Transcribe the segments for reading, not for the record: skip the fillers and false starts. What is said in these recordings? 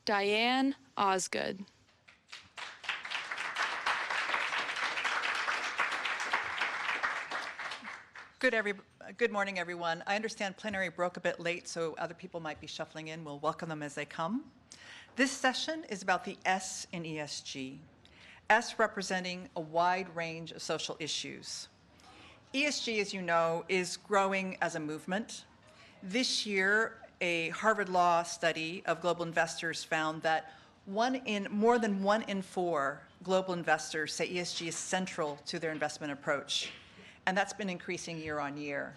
Diane Osgood. Good morning, everyone. I understand plenary broke a bit late, so other people might be shuffling in. We'll welcome them as they come. This session is about the S in ESG. S representing a wide range of social issues. ESG, as you know, is growing as a movement. This year, a Harvard Law study of global investors found that more than one in four global investors say ESG is central to their investment approach. And that's been increasing year on year.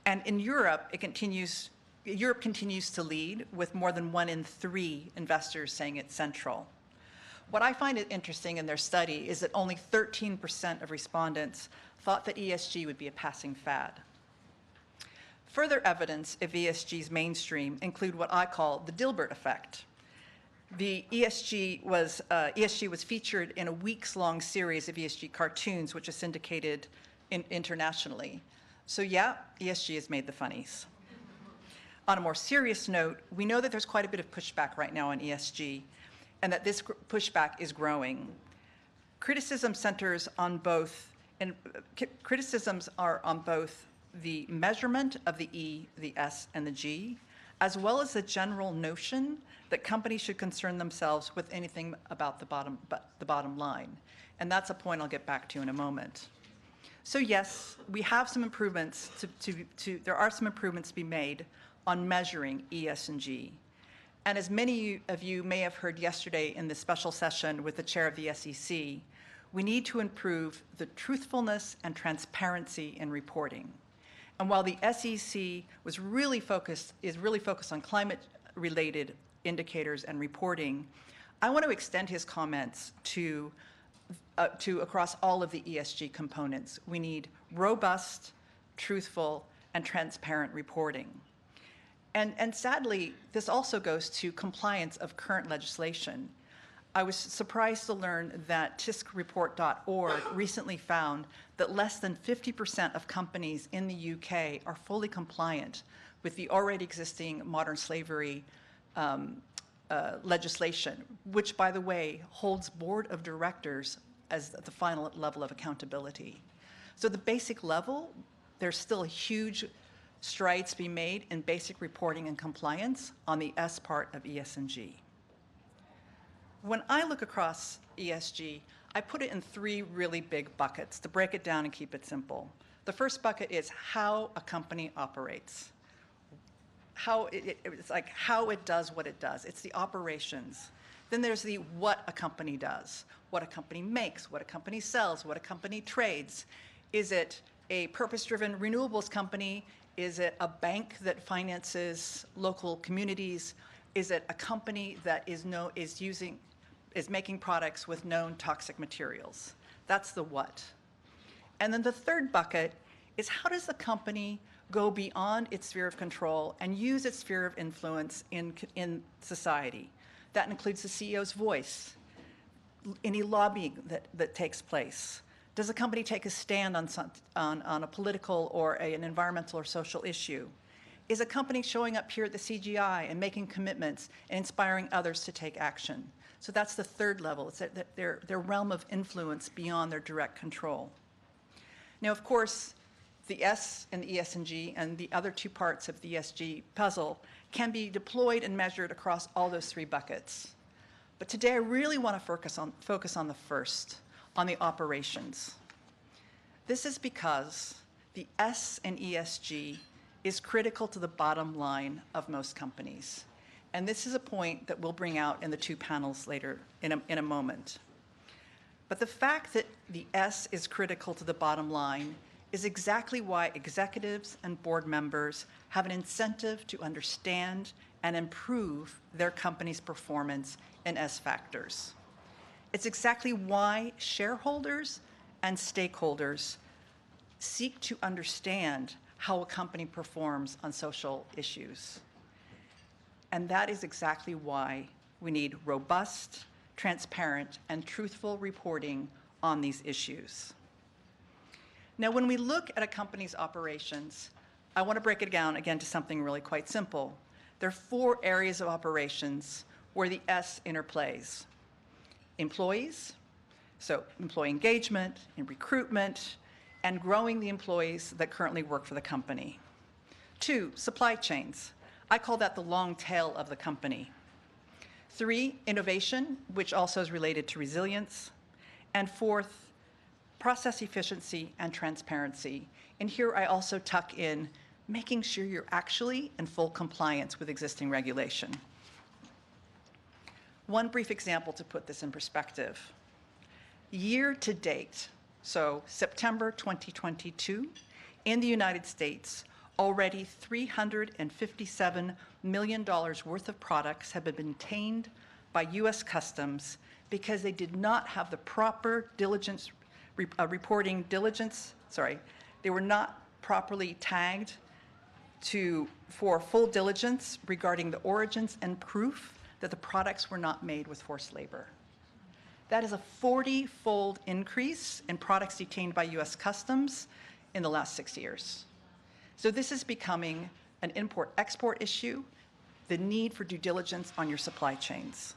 And in Europe, Europe continues to lead with more than 1 in 3 investors saying it's central. What I find interesting in their study is that only 13% of respondents thought that ESG would be a passing fad. Further evidence of ESG's mainstream include what I call the Dilbert effect. The ESG was featured in a weeks-long series of ESG cartoons, which is syndicated internationally. So yeah, ESG has made the funnies. On a more serious note, we know that there's quite a bit of pushback right now on ESG, and that this pushback is growing. Criticisms are on both the measurement of the E, the S, and the G, as well as the general notion that companies should concern themselves with anything about the bottom line. And that's a point I'll get back to in a moment. So yes, we have some improvements there are some improvements to be made on measuring E, S, and G. And as many of you may have heard yesterday in the special session with the chair of the SEC, we need to improve the truthfulness and transparency in reporting. And while the SEC is really focused on climate-related indicators and reporting, I want to extend his comments to across all of the ESG components. We need robust, truthful, and transparent reporting. And sadly, this also goes to compliance of current legislation. I was surprised to learn that tiskreport.org recently found that less than 50% of companies in the UK are fully compliant with the already existing modern slavery legislation, which, by the way, holds board of directors as the final level of accountability. So the basic level, there's still huge strides to be made in basic reporting and compliance on the S part of ESG. When I look across ESG, I put it in 3 really big buckets to break it down and keep it simple. The first bucket is how a company operates. It's like how it does what it does. It's the operations. Then there's the what a company does, what a company makes, what a company sells, what a company trades. Is it a purpose-driven renewables company? Is it a bank that finances local communities? Is it a company that is making products with known toxic materials? That's the what. And then the third bucket is how does the company go beyond its sphere of control and use its sphere of influence in society? That includes the CEO's voice, any lobbying that takes place. Does a company take a stand on a political or an environmental or social issue? Is a company showing up here at the CGI and making commitments and inspiring others to take action? So that's the third level. It's their realm of influence beyond their direct control. Now, of course, the S and the ESG and the other 2 parts of the ESG puzzle can be deployed and measured across all those 3 buckets. But today I really want to focus on the first, on the operations. This is because the S in ESG is critical to the bottom line of most companies. And this is a point that we'll bring out in the 2 panels later in a moment. But the fact that the S is critical to the bottom line is exactly why executives and board members have an incentive to understand and improve their company's performance in S factors. It's exactly why shareholders and stakeholders seek to understand how a company performs on social issues. And that is exactly why we need robust, transparent, and truthful reporting on these issues. Now, when we look at a company's operations, I want to break it down again to something really quite simple. There are 4 areas of operations where the S interplays. Employees, so employee engagement and recruitment, and growing the employees that currently work for the company. 2, supply chains. I call that the long tail of the company. 3, innovation, which also is related to resilience. And 4th, process efficiency and transparency. And here I also tuck in making sure you're actually in full compliance with existing regulation. One brief example to put this in perspective. Year to date, so September 2022, in the United States, already $357 million worth of products have been obtained by US Customs because they did not have the proper diligence, they were not properly tagged for full diligence regarding the origins and proof that the products were not made with forced labor. That is a 40-fold increase in products detained by US Customs in the last 6 years. So this is becoming an import-export issue, the need for due diligence on your supply chains.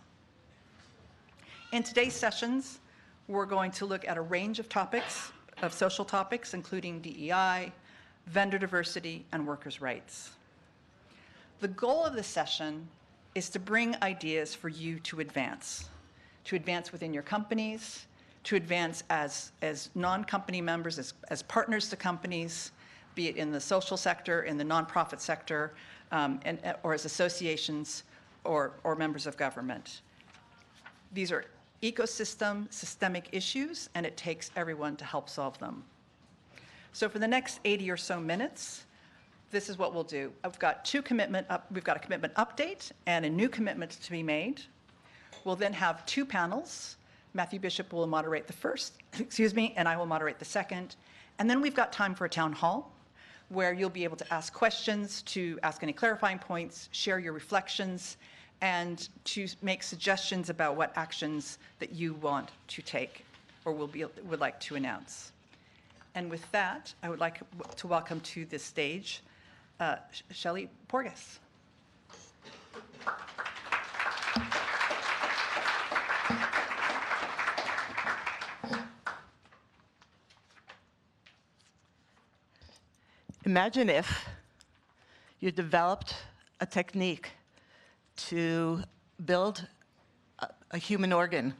In today's sessions, we're going to look at a range of topics, of social topics, including DEI, vendor diversity, and workers' rights. The goal of this session is to bring ideas for you to advance within your companies, to advance as non-company members, as partners to companies, be it in the social sector, in the nonprofit sector, or as associations or members of government. These are systemic issues, and it takes everyone to help solve them. So for the next 80 or so minutes, this is what we'll do. We've got a commitment update and a new commitment to be made. We'll then have 2 panels. Matthew Bishop will moderate the first, and I will moderate the second. And then we've got time for a town hall where you'll be able to ask questions, to ask any clarifying points, share your reflections, and to make suggestions about what actions that you want to take or would like to announce. And with that, I would like to welcome to this stage Shelley Porges. Imagine if you developed a technique to build a human organ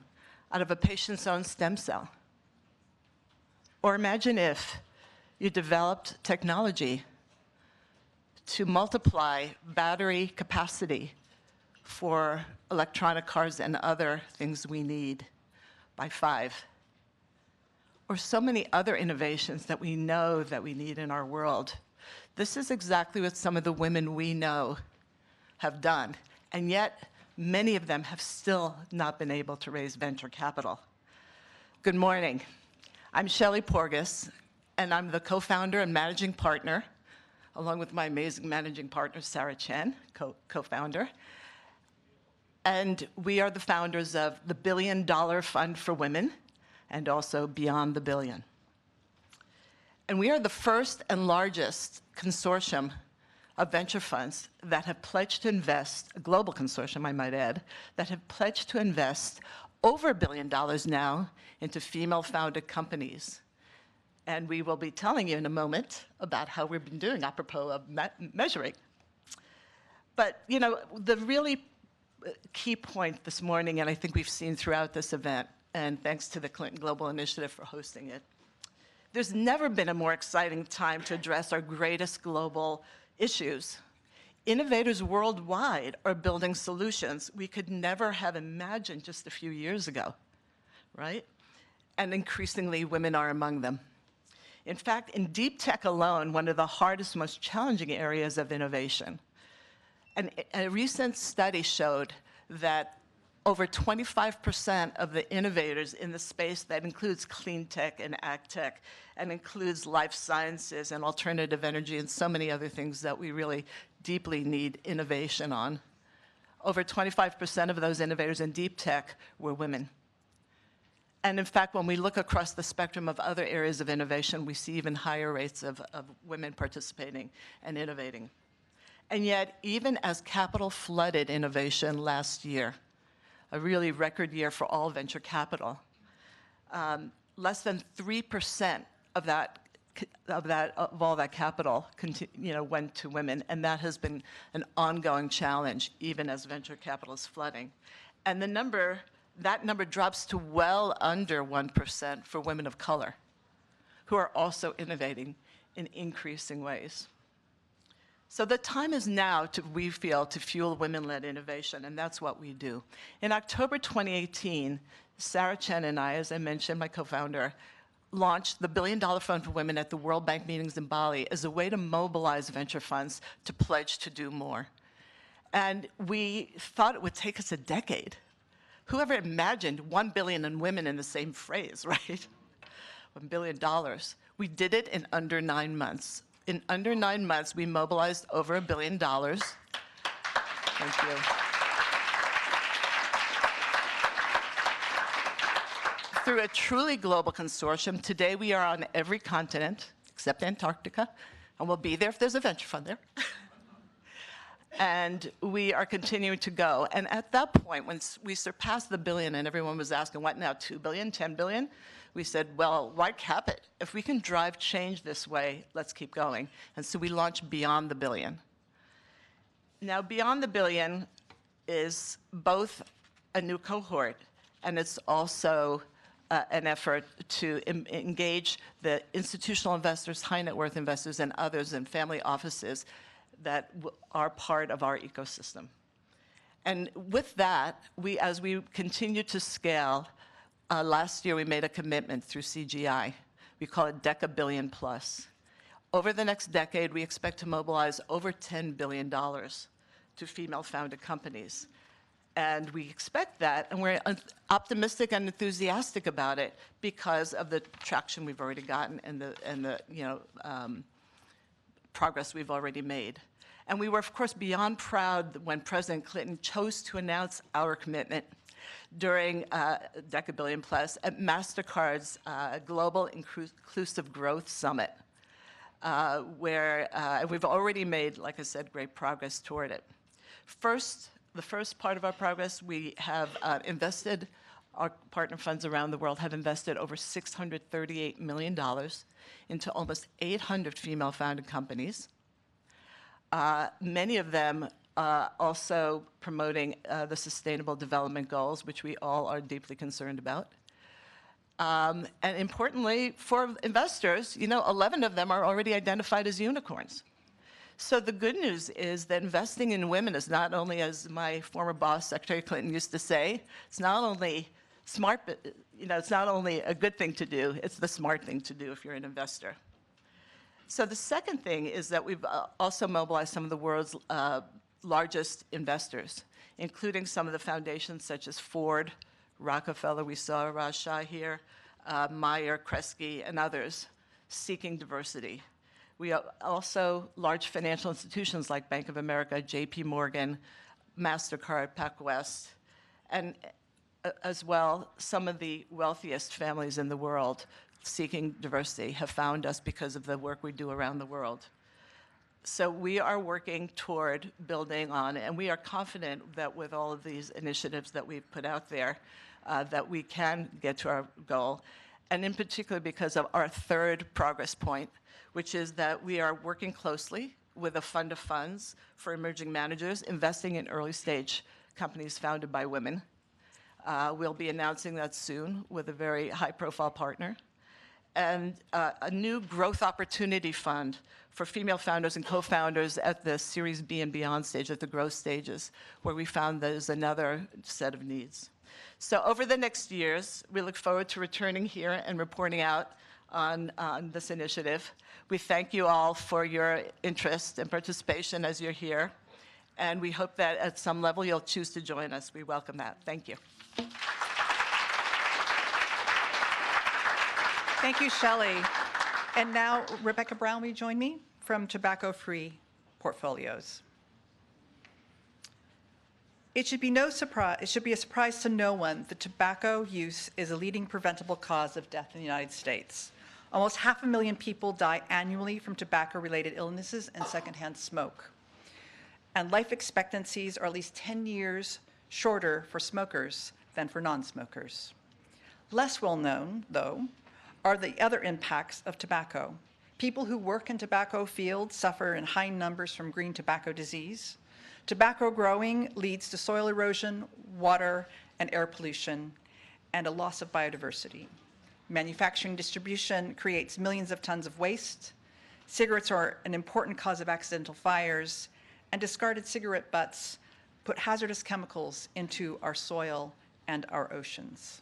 out of a patient's own stem cell. Or imagine if you developed technology to multiply battery capacity for electronic cars and other things we need by 5. Or so many other innovations that we know that we need in our world. This is exactly what some of the women we know have done, and yet many of them have still not been able to raise venture capital. Good morning. I'm Shelley Porges, and I'm the co-founder and managing partner, along with my amazing managing partner, Sarah Chen, co-founder. And we are the founders of the $1 Billion Fund for Women, and also Beyond the Billion. And we are the first and largest consortium of venture funds that have pledged to invest, a global consortium, I might add, that have pledged to invest over $1 billion now into female-founded companies. And we will be telling you in a moment about how we've been doing apropos of measuring. But, you know, the really key point this morning, and I think we've seen throughout this event, and thanks to the Clinton Global Initiative for hosting it, there's never been a more exciting time to address our greatest global issues. Innovators worldwide are building solutions we could never have imagined just a few years ago, right? And increasingly, women are among them. In fact, in deep tech alone, one of the hardest, most challenging areas of innovation, and a recent study showed that over 25% of the innovators in the space that includes clean tech and ag tech, and includes life sciences and alternative energy and so many other things that we really deeply need innovation on. Over 25% of those innovators in deep tech were women. And in fact, when we look across the spectrum of other areas of innovation, we see even higher rates of women participating and innovating. And yet, even as capital flooded innovation last year, a really record year for all venture capital. Less than 3% of all that capital went to women, and that has been an ongoing challenge even as venture capital is flooding. And that number drops to well under 1% for women of color, who are also innovating in increasing ways. So the time is now, we feel, to fuel women-led innovation, and that's what we do. In October 2018, Sarah Chen and I, as I mentioned, my co-founder, launched the $1 Billion Fund for Women at the World Bank meetings in Bali as a way to mobilize venture funds to pledge to do more. And we thought it would take us a decade. Whoever imagined 1 billion in women in the same phrase, right? $1 billion. We did it in under 9 months. In under 9 months, we mobilized over $1 billion. Thank you. Through a truly global consortium, today we are on every continent except Antarctica, and we'll be there if there's a venture fund there. And we are continuing to go. And at that point, when we surpassed the billion and everyone was asking, what now, 2 billion, 10 billion? We said, well, why cap it? If we can drive change this way, let's keep going. And so we launched Beyond the Billion. Now, Beyond the Billion is both a new cohort, and it's also an effort to engage the institutional investors, high net worth investors, and others in family offices that are part of our ecosystem. And with that, as we continue to scale, last year we made a commitment through CGI. We call it Deca Billion Plus. Over the next decade, we expect to mobilize over $10 billion to female-founded companies. And we expect that, and we're optimistic and enthusiastic about it because of the traction we've already gotten and the progress we've already made. And we were, of course, beyond proud when President Clinton chose to announce our commitment during Deca Billion Plus at MasterCard's Global Inclusive Growth Summit, where we've already made, like I said, great progress toward it. The first part of our progress, we have invested, our partner funds around the world have invested over $638 million into almost 800 female-founded companies. Many of them also promoting the Sustainable Development Goals, which we all are deeply concerned about. And importantly, for investors, 11 of them are already identified as unicorns. So the good news is that investing in women is not only, as my former boss, Secretary Clinton, used to say, it's not only smart, but it's not only a good thing to do, it's the smart thing to do if you're an investor. So the second thing is that we've also mobilized some of the world's largest investors, including some of the foundations such as Ford, Rockefeller, we saw Raj Shah here, Meyer, Kresge, and others seeking diversity. We also large financial institutions like Bank of America, JP Morgan, MasterCard, PacWest, and as well, some of the wealthiest families in the world seeking diversity have found us because of the work we do around the world. So we are working toward building on, and we are confident that with all of these initiatives that we've put out there, that we can get to our goal, and in particular because of our third progress point, which is that we are working closely with a fund of funds for emerging managers, investing in early-stage companies founded by women. We'll be announcing that soon with a very high-profile partner. And a new growth opportunity fund for female founders and co-founders at the Series B and beyond stage, at the growth stages, where we found there's another set of needs. So over the next years, we look forward to returning here and reporting out on this initiative. We thank you all for your interest and participation as you're here, and we hope that at some level you'll choose to join us. We welcome that. Thank you. Thank you, Shelley. And now, Rebecca Brown, will you join me from Tobacco-Free Portfolios? It should be a surprise to no one that tobacco use is a leading preventable cause of death in the United States. Almost 500,000 people die annually from tobacco-related illnesses and secondhand smoke. And life expectancies are at least 10 years shorter for smokers than for non-smokers. Less well known, though, are the other impacts of tobacco. People who work in tobacco fields suffer in high numbers from green tobacco disease. Tobacco growing leads to soil erosion, water and air pollution, and a loss of biodiversity. Manufacturing distribution creates millions of tons of waste. Cigarettes are an important cause of accidental fires, and discarded cigarette butts put hazardous chemicals into our soil and our oceans.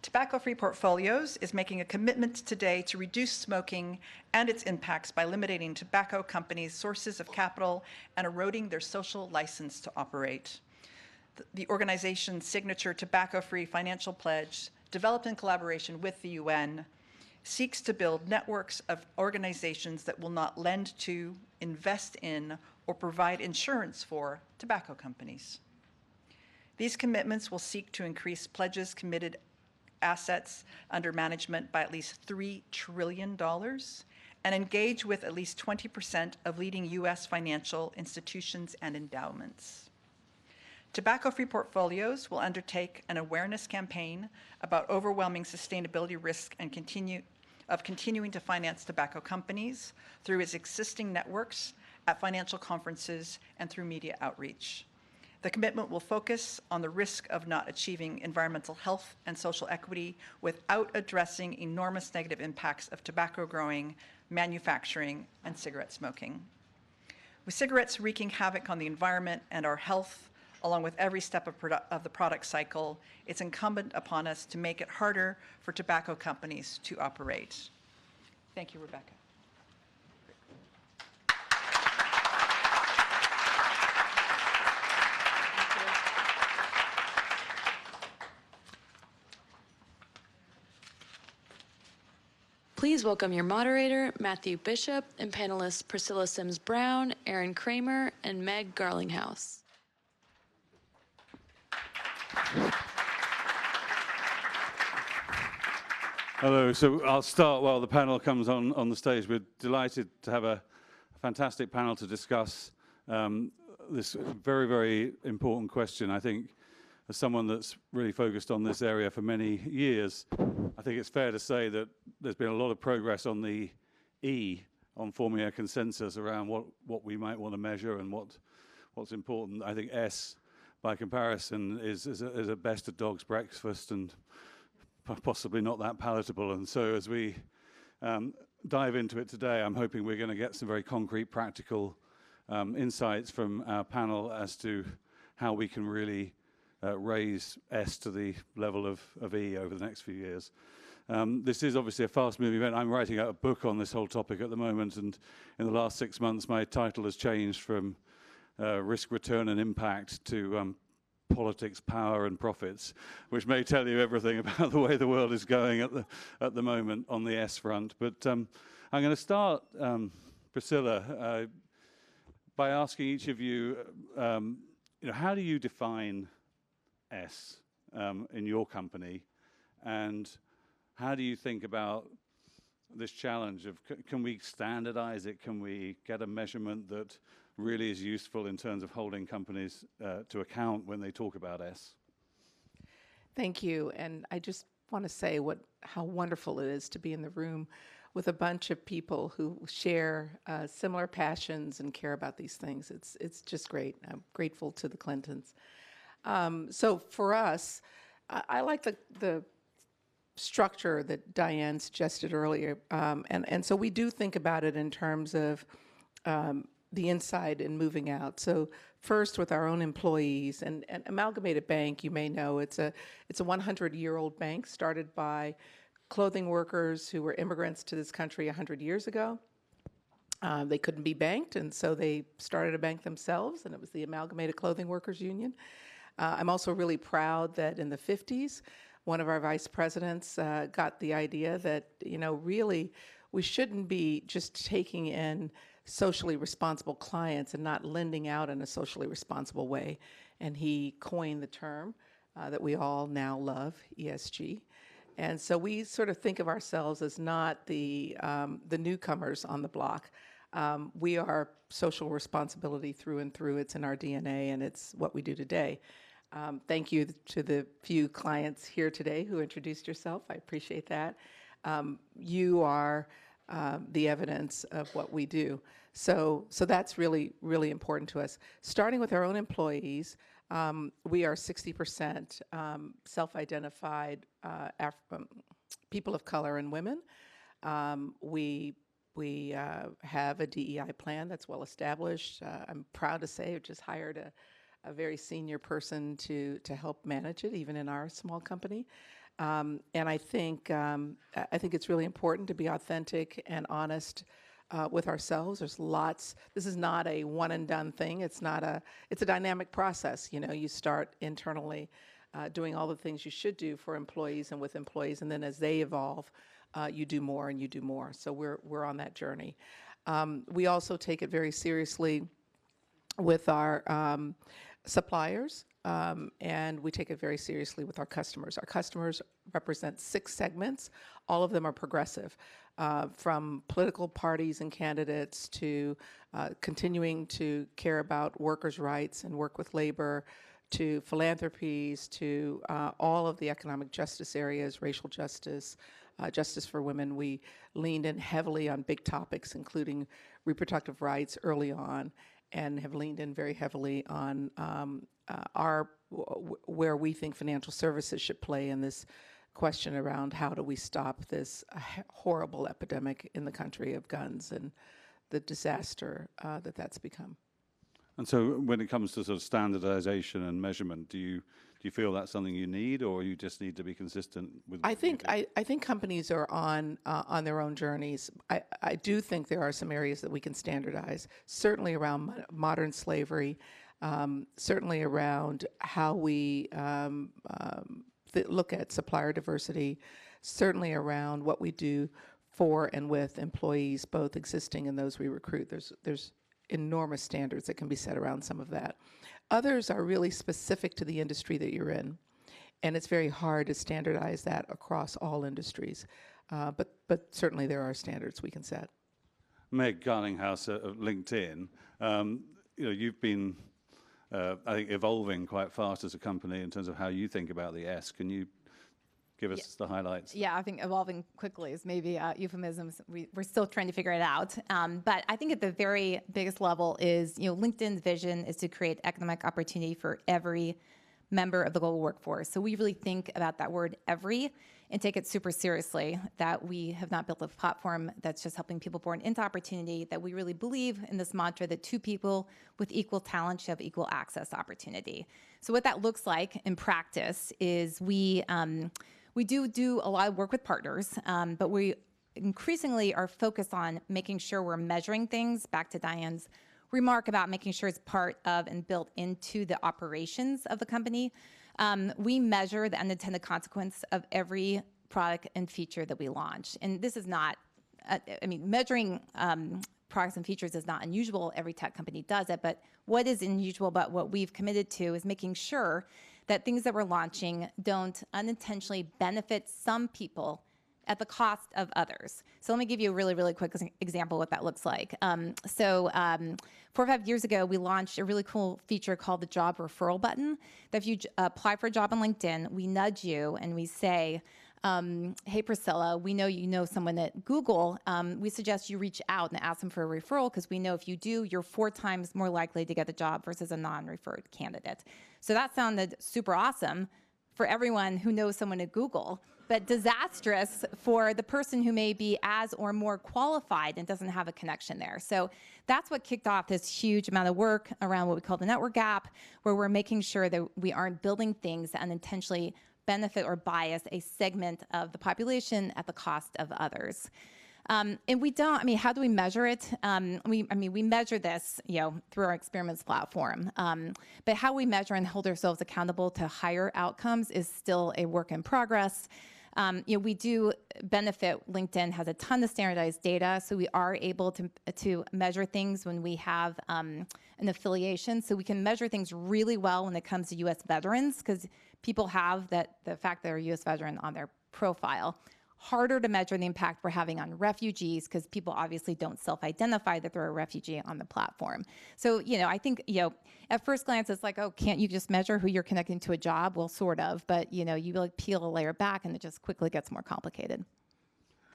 Tobacco-Free Portfolios is making a commitment today to reduce smoking and its impacts by eliminating tobacco companies' sources of capital and eroding their social license to operate. The organization's signature Tobacco-Free Financial Pledge, developed in collaboration with the UN, seeks to build networks of organizations that will not lend to, invest in, or provide insurance for tobacco companies. These commitments will seek to increase pledges committed assets under management by at least $3 trillion and engage with at least 20% of leading US financial institutions and endowments. Tobacco-Free Portfolios will undertake an awareness campaign about overwhelming sustainability risk and continuing to finance tobacco companies through its existing networks, at financial conferences, and through media outreach. The commitment will focus on the risk of not achieving environmental health and social equity without addressing enormous negative impacts of tobacco growing, manufacturing, and cigarette smoking. With cigarettes wreaking havoc on the environment and our health, along with every step of the product cycle, it's incumbent upon us to make it harder for tobacco companies to operate. Thank you, Rebecca. Please welcome your moderator, Matthew Bishop, and panelists Priscilla Sims-Brown, Aaron Kramer, and Meg Garlinghouse. Hello. So I'll start while the panel comes on the stage. We're delighted to have a fantastic panel to discuss this very, very important question. I think as someone that's really focused on this area for many years, I think it's fair to say that there's been a lot of progress on the E, on forming a consensus around what we might want to measure and what's important. I think S, by comparison, is a best of dog's breakfast and possibly not that palatable. And so as we dive into it today, I'm hoping we're going to get some very concrete, practical insights from our panel as to how we can really raise S to the level of E over the next few years. This is obviously a fast-moving event. I'm writing out a book on this whole topic at the moment, and in the last 6 months, my title has changed from risk, return, and impact to politics, power, and profits, which may tell you everything about the way the world is going at the moment on the S front. But I'm going to start, Priscilla, by asking each of you, how do you define S in your company, and how do you think about this challenge of can we standardize it? Can we get a measurement that really is useful in terms of holding companies to account when they talk about S? Thank you. And I just want to say how wonderful it is to be in the room with a bunch of people who share similar passions and care about these things. It's just great. I'm grateful to the Clintons. So for us, I like the structure that Diane suggested earlier. And so we do think about it in terms of the inside and moving out. So first with our own employees, and Amalgamated Bank, you may know, it's a 100-year-old bank started by clothing workers who were immigrants to this country 100 years ago. They couldn't be banked, and so they started a bank themselves, and it was the Amalgamated Clothing Workers Union. I'm also really proud that in the 50s, one of our vice presidents got the idea that, really we shouldn't be just taking in socially responsible clients and not lending out in a socially responsible way. And he coined the term that we all now love, ESG. And so we sort of think of ourselves as not the newcomers on the block. We are social responsibility through and through. It's in our DNA, and it's what we do today. Thank you to the few clients here today who introduced yourself. I appreciate that. You are the evidence of what we do. So that's really, really important to us. Starting with our own employees, we are 60% self-identified people of color and women. We have a DEI plan that's well established. I'm proud to say we just hired a very senior person to help manage it, even in our small company. And I think it's really important to be authentic and honest with ourselves. There's lots. This is not a one and done thing. It's a dynamic process. You know, you start internally doing all the things you should do for employees and with employees, and then as they evolve, you do more and you do more. So we're on that journey. We also take it very seriously with our suppliers, and we take it very seriously with our customers. Our customers represent 6 segments. All of them are progressive, from political parties and candidates to continuing to care about workers' rights and work with labor, to philanthropies, to all of the economic justice areas, racial justice, justice for women. We leaned in heavily on big topics, including reproductive rights early on, and have leaned in very heavily on where we think financial services should play in this question around how do we stop this horrible epidemic in the country of guns and the disaster that's become. And so when it comes to sort of standardization and measurement, do you feel that's something you need, or you just need to be consistent with what I you do? I think companies are on their own journeys. I do think there are some areas that we can standardize, certainly around modern slavery, certainly around how we look at supplier diversity, certainly around what we do for and with employees, both existing and those we recruit. There's enormous standards that can be set around some of that. Others are really specific to the industry that you're in, and it's very hard to standardize that across all industries. But certainly there are standards we can set. Meg Garlinghouse of LinkedIn, you've been, I think, evolving quite fast as a company in terms of how you think about the S. Can you give us the highlights? Yeah, I think evolving quickly is maybe euphemisms. We're still trying to figure it out. But I think at the very biggest level is, LinkedIn's vision is to create economic opportunity for every member of the global workforce. So we really think about that word every and take it super seriously, that we have not built a platform that's just helping people born into opportunity, that we really believe in this mantra that 2 people with equal talent should have equal access to opportunity. So what that looks like in practice is we do a lot of work with partners, but we increasingly are focused on making sure we're measuring things, back to Diane's remark about making sure it's part of and built into the operations of the company. We measure the unintended consequence of every product and feature that we launch. And this is not, measuring products and features is not unusual. Every tech company does it. But what is unusual about what we've committed to is making sure that things that we're launching don't unintentionally benefit some people at the cost of others. So let me give you a really, really quick example of what that looks like. 4 or 5 years ago, we launched a really cool feature called the job referral button, that if you apply for a job on LinkedIn, we nudge you and we say, hey, Priscilla, we know you know someone at Google. We suggest you reach out and ask them for a referral, because we know if you do, you're 4 times more likely to get the job versus a non-referred candidate. So that sounded super awesome for everyone who knows someone at Google, but disastrous for the person who may be as or more qualified and doesn't have a connection there. So that's what kicked off this huge amount of work around what we call the network gap, where we're making sure that we aren't building things that unintentionally benefit or bias a segment of the population at the cost of others. And we don't, how do we measure it? We measure this, through our experiments platform. But how we measure and hold ourselves accountable to higher outcomes is still a work in progress. We do benefit. LinkedIn has a ton of standardized data, so we are able to measure things when we have an affiliation. So we can measure things really well when it comes to U.S. veterans, because people have the fact they're a U.S. veteran on their profile. harder to measure the impact we're having on refugees because people obviously don't self-identify that they're a refugee on the platform. So, I think, at first glance, it's like, oh, can't you just measure who you're connecting to a job? Well, sort of, but, you like peel a layer back and it just quickly gets more complicated.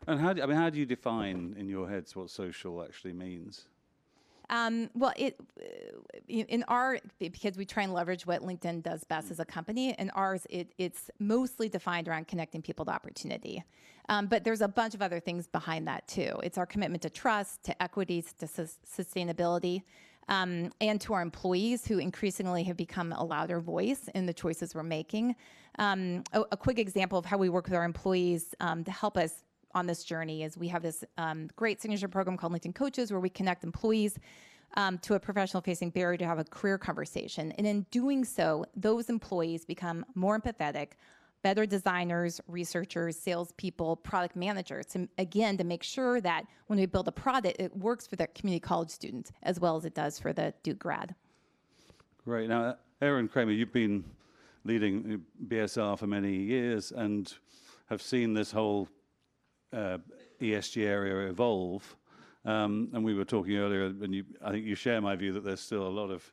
And how do you define in your heads what social actually means? Well, because we try and leverage what LinkedIn does best as a company, in ours, it's mostly defined around connecting people to opportunity. But there's a bunch of other things behind that too. It's our commitment to trust, to equity, to sustainability, and to our employees who increasingly have become a louder voice in the choices we're making. A quick example of how we work with our employees to help us on this journey is we have this great signature program called LinkedIn Coaches where we connect employees to a professional-facing barrier to have a career conversation. And in doing so, those employees become more empathetic, better designers, researchers, salespeople, product managers, to make sure that when we build a product, it works for the community college student as well as it does for the Duke grad. Great. Now, Aaron Kramer, you've been leading BSR for many years and have seen this whole ESG area evolve, and we were talking earlier, and I think you share my view that there's still a lot of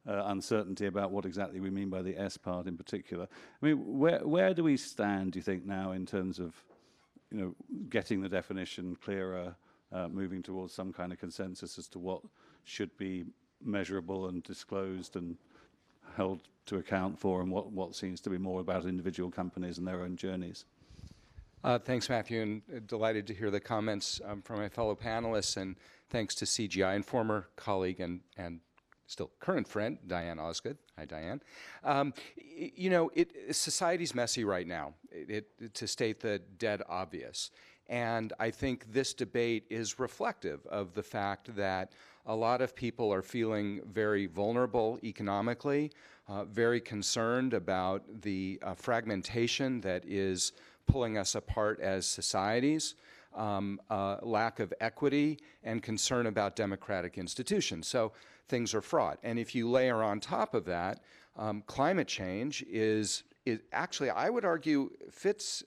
uncertainty about what exactly we mean by the S part in particular. I mean, where do we stand, do you think, now in terms of getting the definition clearer, moving towards some kind of consensus as to what should be measurable and disclosed and held to account for, and what seems to be more about individual companies and their own journeys? Thanks, Matthew, and delighted to hear the comments from my fellow panelists, and thanks to CGI and former colleague and still current friend, Diane Osgood. Hi, Diane. Society's messy right now, to state the dead obvious. And I think this debate is reflective of the fact that a lot of people are feeling very vulnerable economically, very concerned about the fragmentation that is pulling us apart as societies, lack of equity, and concern about democratic institutions. So things are fraught. And if you layer on top of that, climate change is actually, I would argue, fits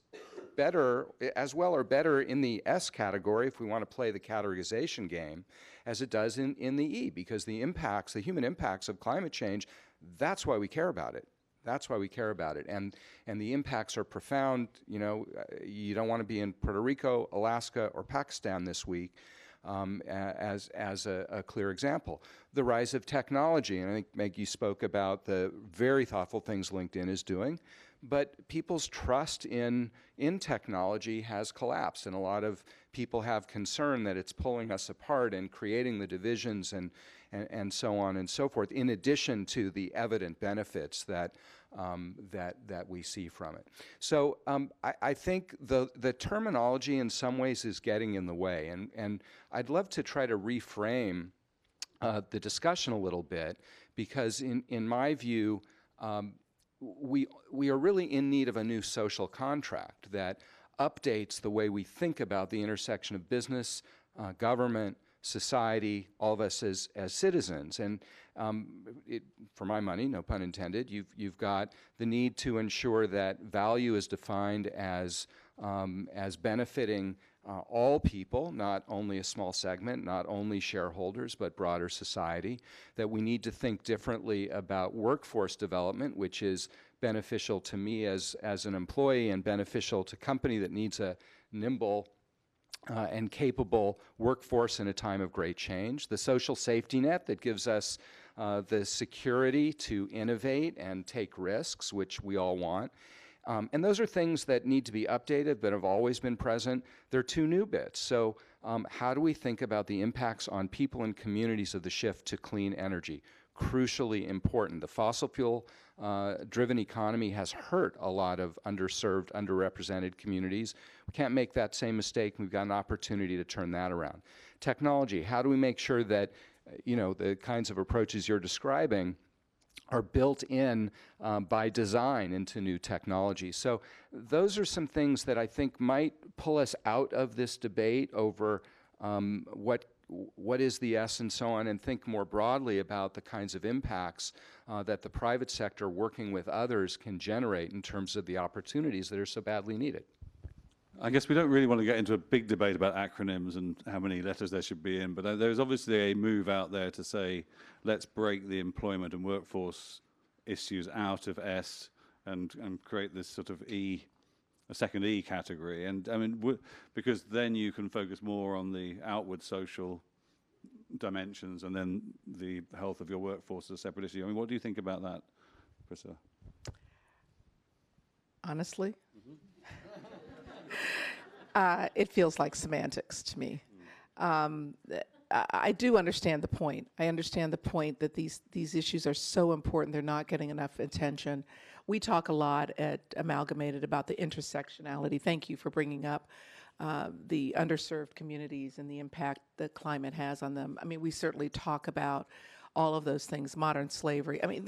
better, as well or better in the S category, if we want to play the categorization game, as it does in the E, because the impacts, the human impacts of climate change, that's why we care about it. That's why we care about it. And the impacts are profound. You don't want to be in Puerto Rico, Alaska, or Pakistan this week as a clear example. The rise of technology, and I think, Meg, you spoke about the very thoughtful things LinkedIn is doing, but people's trust in technology has collapsed, and a lot of people have concern that it's pulling us apart and creating the divisions and so on and so forth, in addition to the evident benefits that we see from it. So I think the terminology in some ways is getting in the way, and I'd love to try to reframe the discussion a little bit, because in my view, we are really in need of a new social contract that updates the way we think about the intersection of business, government, society, all of us as citizens. And for my money, no pun intended, you've got the need to ensure that value is defined as benefiting all people, not only a small segment, not only shareholders, but broader society, that we need to think differently about workforce development, which is beneficial to me as an employee and beneficial to company that needs a nimble and capable workforce in a time of great change. The social safety net that gives us the security to innovate and take risks, which we all want. And those are things that need to be updated, but have always been present. They're two new bits. So how do we think about the impacts on people and communities of the shift to clean energy? Crucially important. The fossil fuel driven economy has hurt a lot of underserved, underrepresented communities. We can't make that same mistake. We've got an opportunity to turn that around. Technology, how do we make sure that the kinds of approaches you're describing are built in by design into new technology? So those are some things that I think might pull us out of this debate over what is the S and so on, and think more broadly about the kinds of impacts that the private sector working with others can generate in terms of the opportunities that are so badly needed. I guess we don't really want to get into a big debate about acronyms and how many letters there should be in, but there's obviously a move out there to say, let's break the employment and workforce issues out of S and create this sort of E, a second E category. And I mean, because then you can focus more on the outward social dimensions and then the health of your workforce is a separate issue. I mean, what do you think about that, Priscilla? Honestly, it feels like semantics to me. I do understand the point. I understand the point that these issues are so important, they're not getting enough attention. We talk a lot at Amalgamated about the intersectionality. Thank you for bringing up the underserved communities and the impact that climate has on them. I mean, we certainly talk about all of those things, modern slavery. I mean,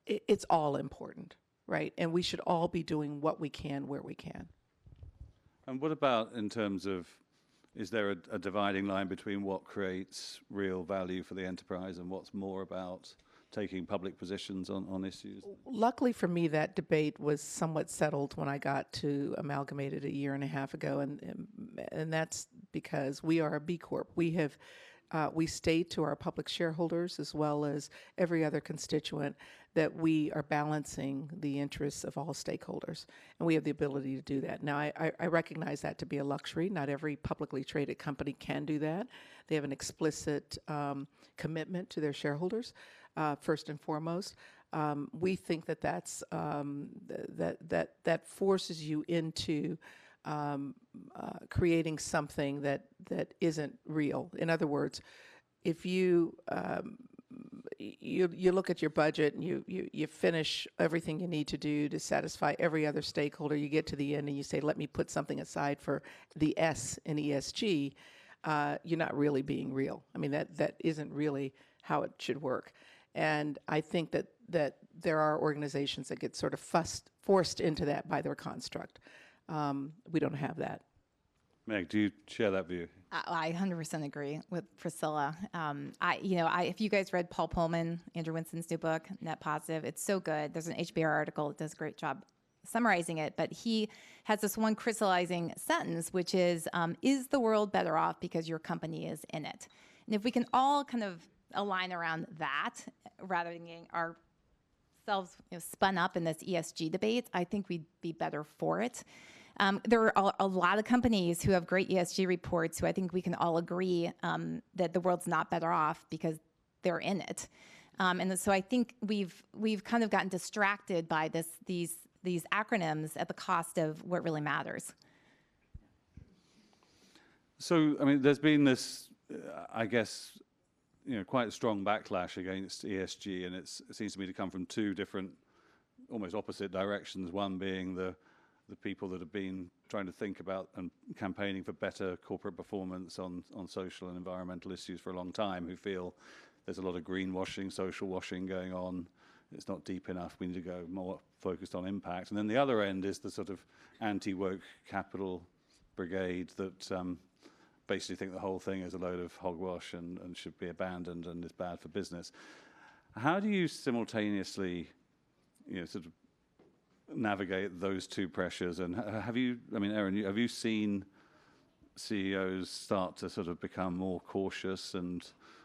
it's all important, right? And we should all be doing what we can where we can. And what about in terms of, is there a dividing line between what creates real value for the enterprise and what's more about taking public positions on issues? Luckily for me, that debate was somewhat settled when I got to Amalgamated a year and a half ago, and that's because we are a B Corp. We state to our public shareholders as well as every other constituent that we are balancing the interests of all stakeholders, and we have the ability to do that. Now, I recognize that to be a luxury. Not every publicly traded company can do that. They have an explicit commitment to their shareholders, first and foremost. We think that that forces you into creating something that isn't real. In other words, if you look at your budget and you finish everything you need to do to satisfy every other stakeholder, you get to the end and you say, let me put something aside for the S in ESG, you're not really being real. I mean, that isn't really how it should work. And I think that there are organizations that get sort of forced into that by their construct. We don't have that. Meg, do you share that view? I 100% agree with Priscilla. If you guys read Paul Pullman, Andrew Winston's new book, Net Positive, it's so good. There's an HBR article that does a great job summarizing it, but he has this one crystallizing sentence, which is the world better off because your company is in it? And if we can all kind of align around that, rather than getting ourselves spun up in this ESG debate, I think we'd be better for it. There are a lot of companies who have great ESG reports who I think we can all agree that the world's not better off because they're in it. And so I think we've kind of gotten distracted by these acronyms at the cost of what really matters. So, I mean, there's been this, I guess, quite a strong backlash against ESG, and it seems to me to come from two different, almost opposite directions. One being the people that have been trying to think about and campaigning for better corporate performance on social and environmental issues for a long time, who feel there's a lot of greenwashing, social washing going on. It's not deep enough. We need to go more focused on impact. And then the other end is the sort of anti-woke capital brigade that basically think the whole thing is a load of hogwash and should be abandoned and is bad for business. How do you simultaneously, sort of navigate those two pressures? And have you, I mean, Erin, have you seen CEOs start to sort of become more cautious and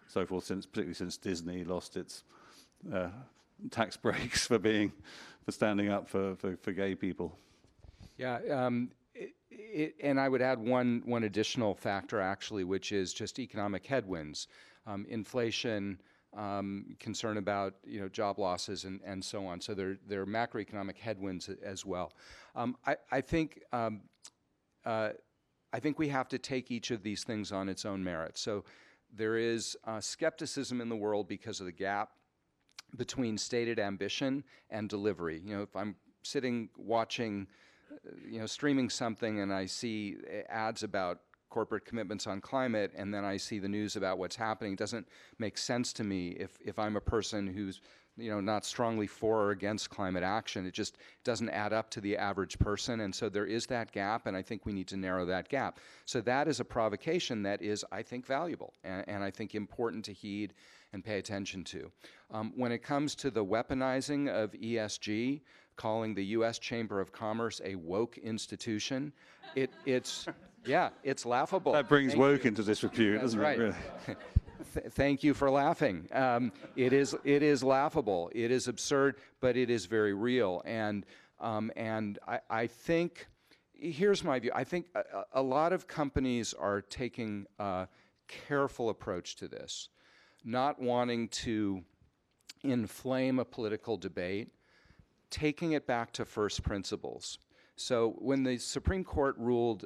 so forth, particularly since Disney lost its tax breaks for standing up for gay people? Yeah, and I would add one additional factor, actually, which is just economic headwinds, inflation, concern about job losses and so on. So there are macroeconomic headwinds as well. I think we have to take each of these things on its own merit. So there is skepticism in the world because of the gap between stated ambition and delivery. If I'm sitting watching, streaming something and I see ads about corporate commitments on climate, and then I see the news about what's happening, it doesn't make sense to me if I'm a person who's not strongly for or against climate action. It just doesn't add up to the average person, and so there is that gap, and I think we need to narrow that gap. So that is a provocation that is, I think, valuable, and I think important to heed and pay attention to. When it comes to the weaponizing of ESG, calling the U.S. Chamber of Commerce a woke institution, it's laughable. That brings Thank woke you. into disrepute, That's doesn't right. it? Really? Thank you for laughing. It is laughable. It is absurd, but it is very real. And I think, here's my view. I think a lot of companies are taking a careful approach to this, not wanting to inflame a political debate, taking it back to first principles. So when the Supreme Court ruled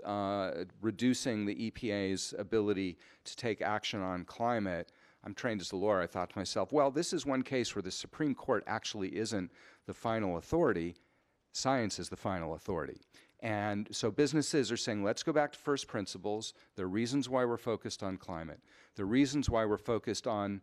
reducing the EPA's ability to take action on climate, I'm trained as a lawyer, I thought to myself, well, this is one case where the Supreme Court actually isn't the final authority. Science is the final authority. And so businesses are saying, let's go back to first principles. There are reasons why we're focused on climate. There are reasons why we're focused on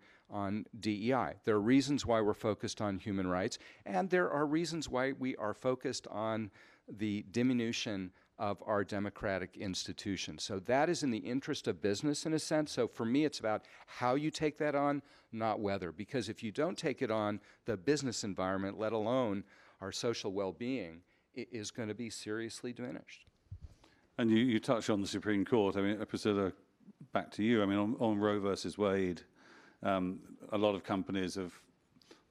DEI. There are reasons why we're focused on human rights. And there are reasons why we are focused on the diminution of our democratic institutions. So that is in the interest of business in a sense. So for me, it's about how you take that on, not whether. Because if you don't take it on, the business environment, let alone our social well-being, is going to be seriously diminished. And you touched on the Supreme Court. I mean, Priscilla, back to you. I mean, on Roe versus Wade, a lot of companies have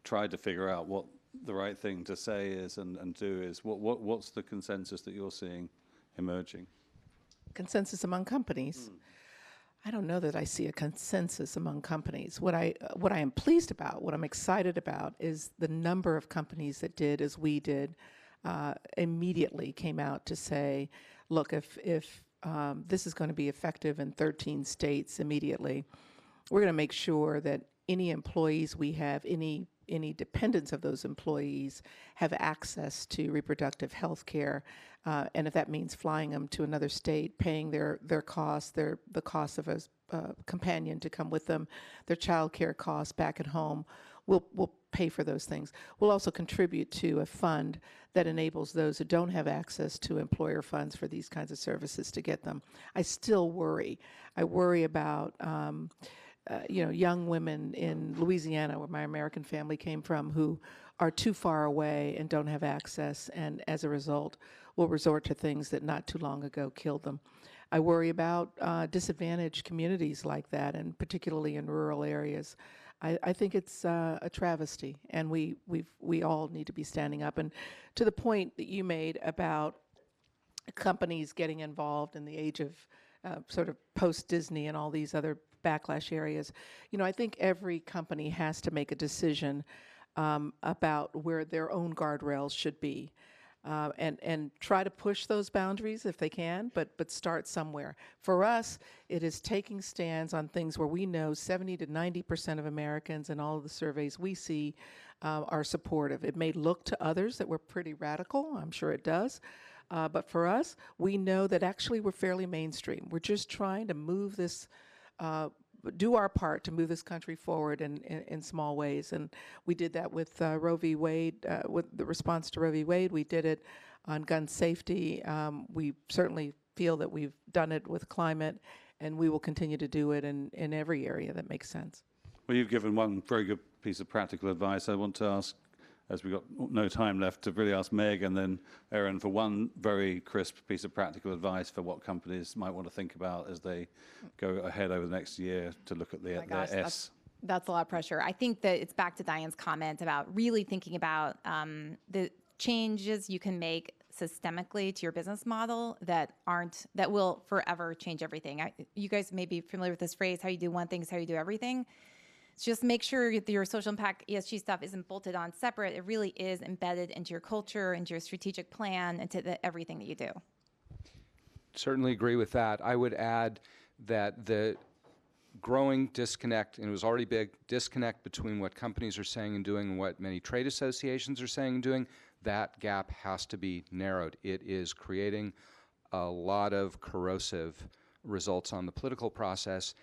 tried to figure out what the right thing to say is and do is. What's the consensus that you're seeing emerging? Consensus among companies. I don't know that I see a consensus among companies. What I am pleased about, what I'm excited about, is the number of companies that did as we did, immediately came out to say, look, if this is going to be effective in 13 states immediately, we're going to make sure that any employees we have, any dependents of those employees have access to reproductive health care. And if that means flying them to another state, paying their costs, the cost of a companion to come with them, their child care costs back at home, we'll pay for those things. We'll also contribute to a fund that enables those who don't have access to employer funds for these kinds of services to get them. I still worry. I worry about young women in Louisiana, where my American family came from, who are too far away and don't have access, and as a result will resort to things that not too long ago killed them. I worry about disadvantaged communities like that, and particularly in rural areas. I think it's a travesty, and we all need to be standing up. And to the point that you made about companies getting involved in the age of sort of post-Disney and all these other backlash areas, I think every company has to make a decision about where their own guardrails should be. And try to push those boundaries if they can, but start somewhere. For us, it is taking stands on things where we know 70 to 90% of Americans in all of the surveys we see are supportive. It may look to others that we're pretty radical, I'm sure it does, but for us, we know that actually we're fairly mainstream. We're just trying to move this, do our part to move this country forward in small ways. And we did that with Roe v. Wade, with the response to Roe v. Wade. We did it on gun safety. We certainly feel that we've done it with climate, and we will continue to do it in every area that makes sense. Well, you've given one very good piece of practical advice. I want to ask, as we've got no time left, to really ask Meg and then Erin for one very crisp piece of practical advice for what companies might want to think about as they go ahead over the next year to look at their S. That's a lot of pressure. I think that it's back to Diane's comment about really thinking about the changes you can make systemically to your business model that will forever change everything. You guys may be familiar with this phrase, how you do one thing is how you do everything. Just make sure that your social impact ESG stuff isn't bolted on separate. It really is embedded into your culture, into your strategic plan, into everything that you do. Certainly agree with that. I would add that the growing disconnect, and it was already big, disconnect between what companies are saying and doing and what many trade associations are saying and doing, that gap has to be narrowed. It is creating a lot of corrosive results on the political process,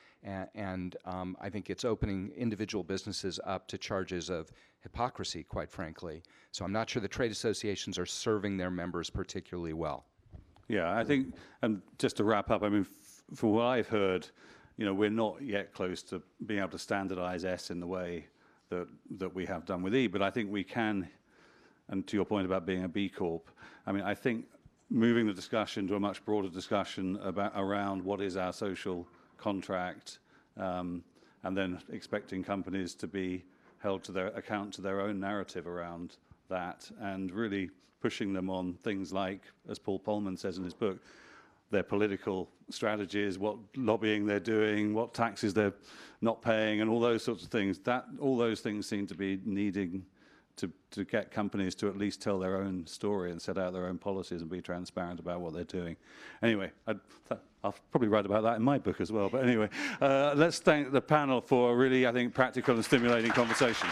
and I think it's opening individual businesses up to charges of hypocrisy, quite frankly. So I'm not sure the trade associations are serving their members particularly well. Yeah, I think, and just to wrap up, I mean, from what I've heard, we're not yet close to being able to standardize S in the way that we have done with E, but I think we can and to your point about being a B Corp, I mean, I think moving the discussion to a much broader discussion around what is our social contract, and then expecting companies to be held to their account to their own narrative around that, and really pushing them on things like, as Paul Polman says in his book, their political strategies, what lobbying they're doing, what taxes they're not paying, and all those sorts of things. All those things seem to be needing to get companies to at least tell their own story and set out their own policies and be transparent about what they're doing. Anyway, I'll probably write about that in my book as well. But anyway, let's thank the panel for a really, I think, practical and stimulating conversation.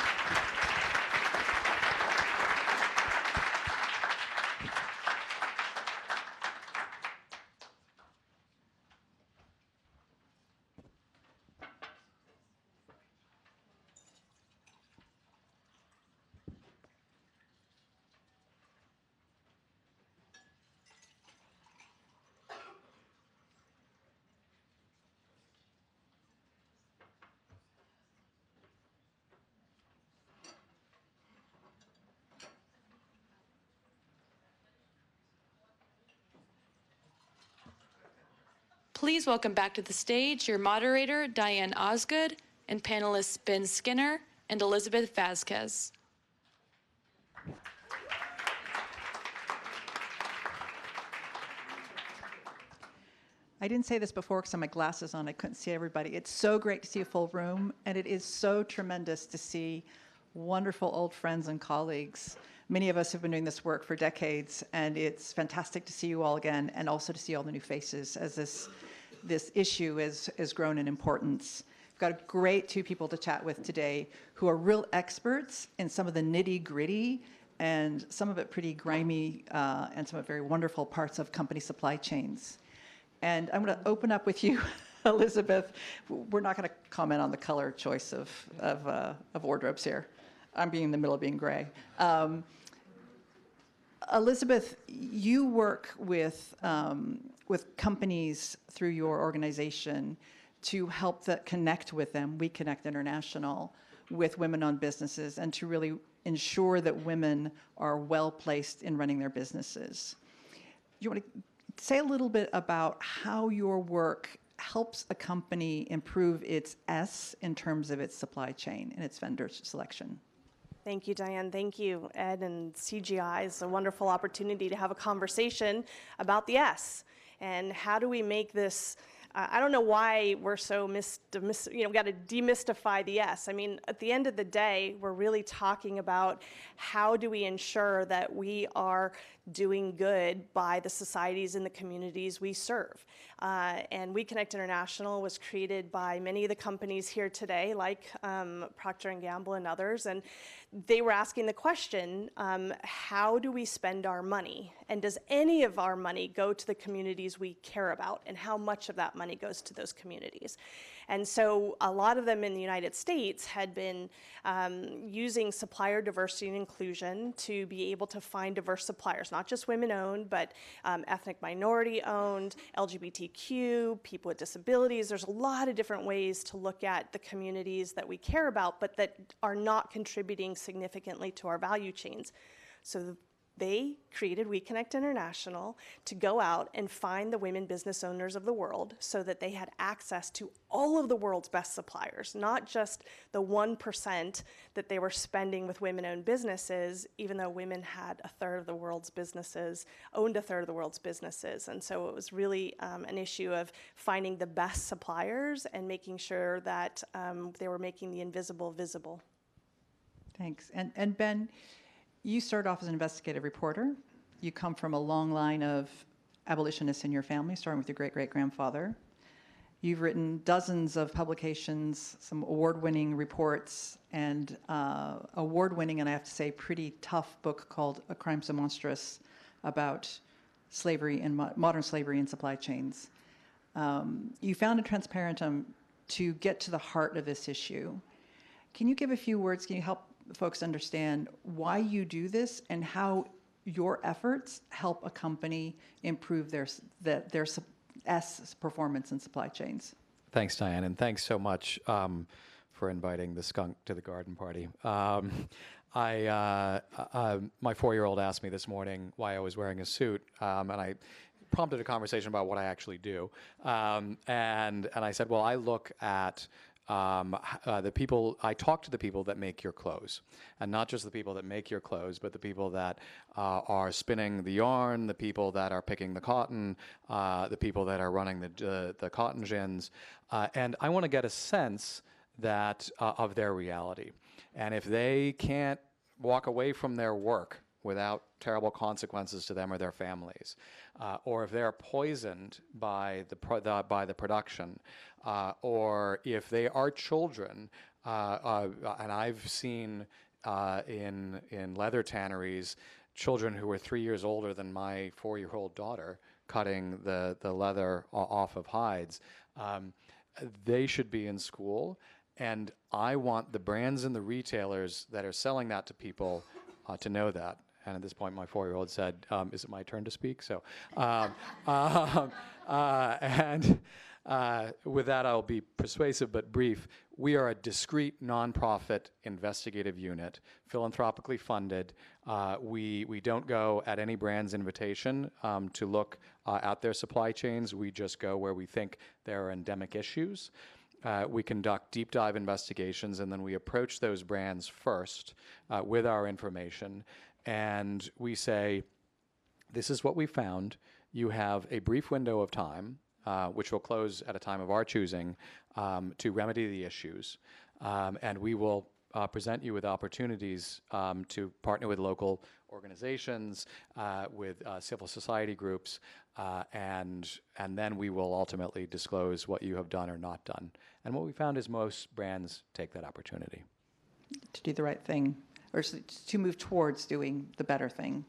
Please welcome back to the stage your moderator, Diane Osgood, and panelists Ben Skinner and Elizabeth Vasquez. I didn't say this before because I had my glasses on. I couldn't see everybody. It's so great to see a full room, and it is so tremendous to see wonderful old friends and colleagues. Many of us have been doing this work for decades, and it's fantastic to see you all again, and also to see all the new faces as this issue has grown in importance. We've got a great two people to chat with today who are real experts in some of the nitty-gritty and some of it pretty grimy and some of it very wonderful parts of company supply chains. And I'm going to open up with you, Elizabeth. We're not going to comment on the color choice of wardrobes here. I'm being in the middle of being gray. Elizabeth, you work with companies through your organization to help connect with them, We Connect International, with women-owned businesses, and to really ensure that women are well-placed in running their businesses. You want to say a little bit about how your work helps a company improve its S in terms of its supply chain and its vendor selection? Thank you, Diane. Thank you, Ed and CGI. It's a wonderful opportunity to have a conversation about the S and how do we make this. I don't know why we're so got to demystify the S. I mean, at the end of the day, we're really talking about how do we ensure that we are doing good by the societies and the communities we serve. And We Connect International was created by many of the companies here today, like Procter & Gamble and others, and they were asking the question, how do we spend our money? And does any of our money go to the communities we care about? And how much of that money goes to those communities? And so a lot of them in the United States had been using supplier diversity and inclusion to be able to find diverse suppliers, not just women-owned, but ethnic minority-owned, LGBTQ, people with disabilities. There's a lot of different ways to look at the communities that we care about, but that are not contributing significantly to our value chains. So they created We Connect International to go out and find the women business owners of the world so that they had access to all of the world's best suppliers, not just the 1% that they were spending with women-owned businesses, even though women had a third of the world's businesses, owned a third of the world's businesses. And so it was really an issue of finding the best suppliers and making sure that they were making the invisible visible. Thanks. And Ben, you started off as an investigative reporter. You come from a long line of abolitionists in your family, starting with your great-great-grandfather. You've written dozens of publications, some award-winning reports, and award-winning, and I have to say, pretty tough book called A Crime So Monstrous about slavery and modern slavery and supply chains. You founded Transparentum to get to the heart of this issue. Can you give a few words? Can you help folks understand why you do this and how your efforts help a company improve their S performance in supply chains? Thanks, Diane, and thanks so much for inviting the skunk to the garden party. My 4-year-old asked me this morning why I was wearing a suit, and I prompted a conversation about what I actually do. And I said, well, I look at the people, I talk to the people that make your clothes, and not just the people that make your clothes, but the people that are spinning the yarn, the people that are picking the cotton, the people that are running the cotton gins. And I want to get a sense that of their reality. And if they can't walk away from their work without terrible consequences to them or their families, or if they're poisoned by the production, or if they are children, and I've seen in leather tanneries children who were 3 years older than my 4-year-old daughter cutting the leather off of hides. They should be in school, and I want the brands and the retailers that are selling that to people to know that. And at this point, my 4-year-old said, is it my turn to speak? So, with that, I'll be persuasive but brief. We are a discrete, nonprofit investigative unit, philanthropically funded. We don't go at any brand's invitation to look at their supply chains. We just go where we think there are endemic issues. We conduct deep dive investigations, and then we approach those brands first with our information. And we say, this is what we found. You have a brief window of time, which will close at a time of our choosing, to remedy the issues. And we will present you with opportunities to partner with local organizations, with civil society groups, and then we will ultimately disclose what you have done or not done. And what we found is most brands take that opportunity. To do the right thing, or to move towards doing the better thing.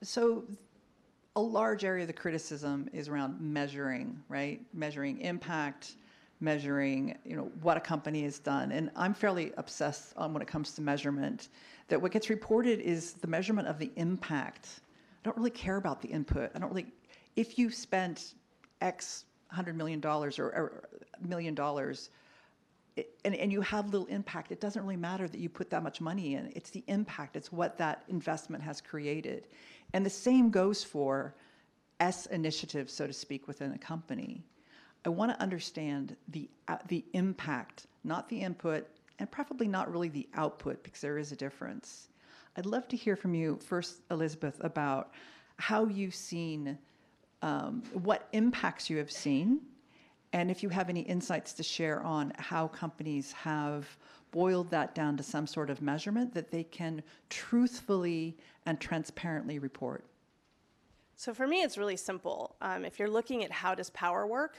So a large area of the criticism is around measuring, right? Measuring impact, measuring, what a company has done. And I'm fairly obsessed on when it comes to measurement, that what gets reported is the measurement of the impact. I don't really care about the input. If you spent X $100 million or $1 million, and you have little impact, it doesn't really matter that you put that much money in. It's the impact. It's what that investment has created. And the same goes for S initiatives, so to speak, within a company. I want to understand the impact, not the input, and preferably not really the output, because there is a difference. I'd love to hear from you first, Elizabeth, about how you've seen, what impacts you have seen, and if you have any insights to share on how companies have boiled that down to some sort of measurement that they can truthfully and transparently report. So for me, it's really simple. If you're looking at how does power work,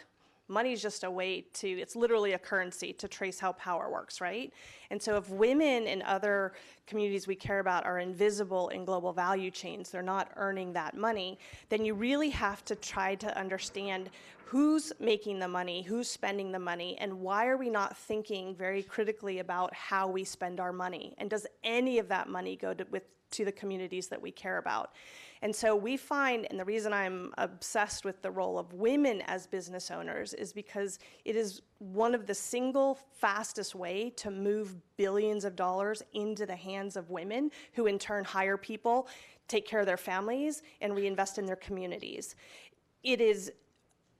money is just a way it's literally a currency to trace how power works, right? And so if women in other communities we care about are invisible in global value chains, they're not earning that money, then you really have to try to understand who's making the money, who's spending the money, and why are we not thinking very critically about how we spend our money? And does any of that money go to the communities that we care about? And so we find, and the reason I'm obsessed with the role of women as business owners is because it is one of the single fastest way to move billions of dollars into the hands of women, who in turn hire people, take care of their families, and reinvest in their communities. It is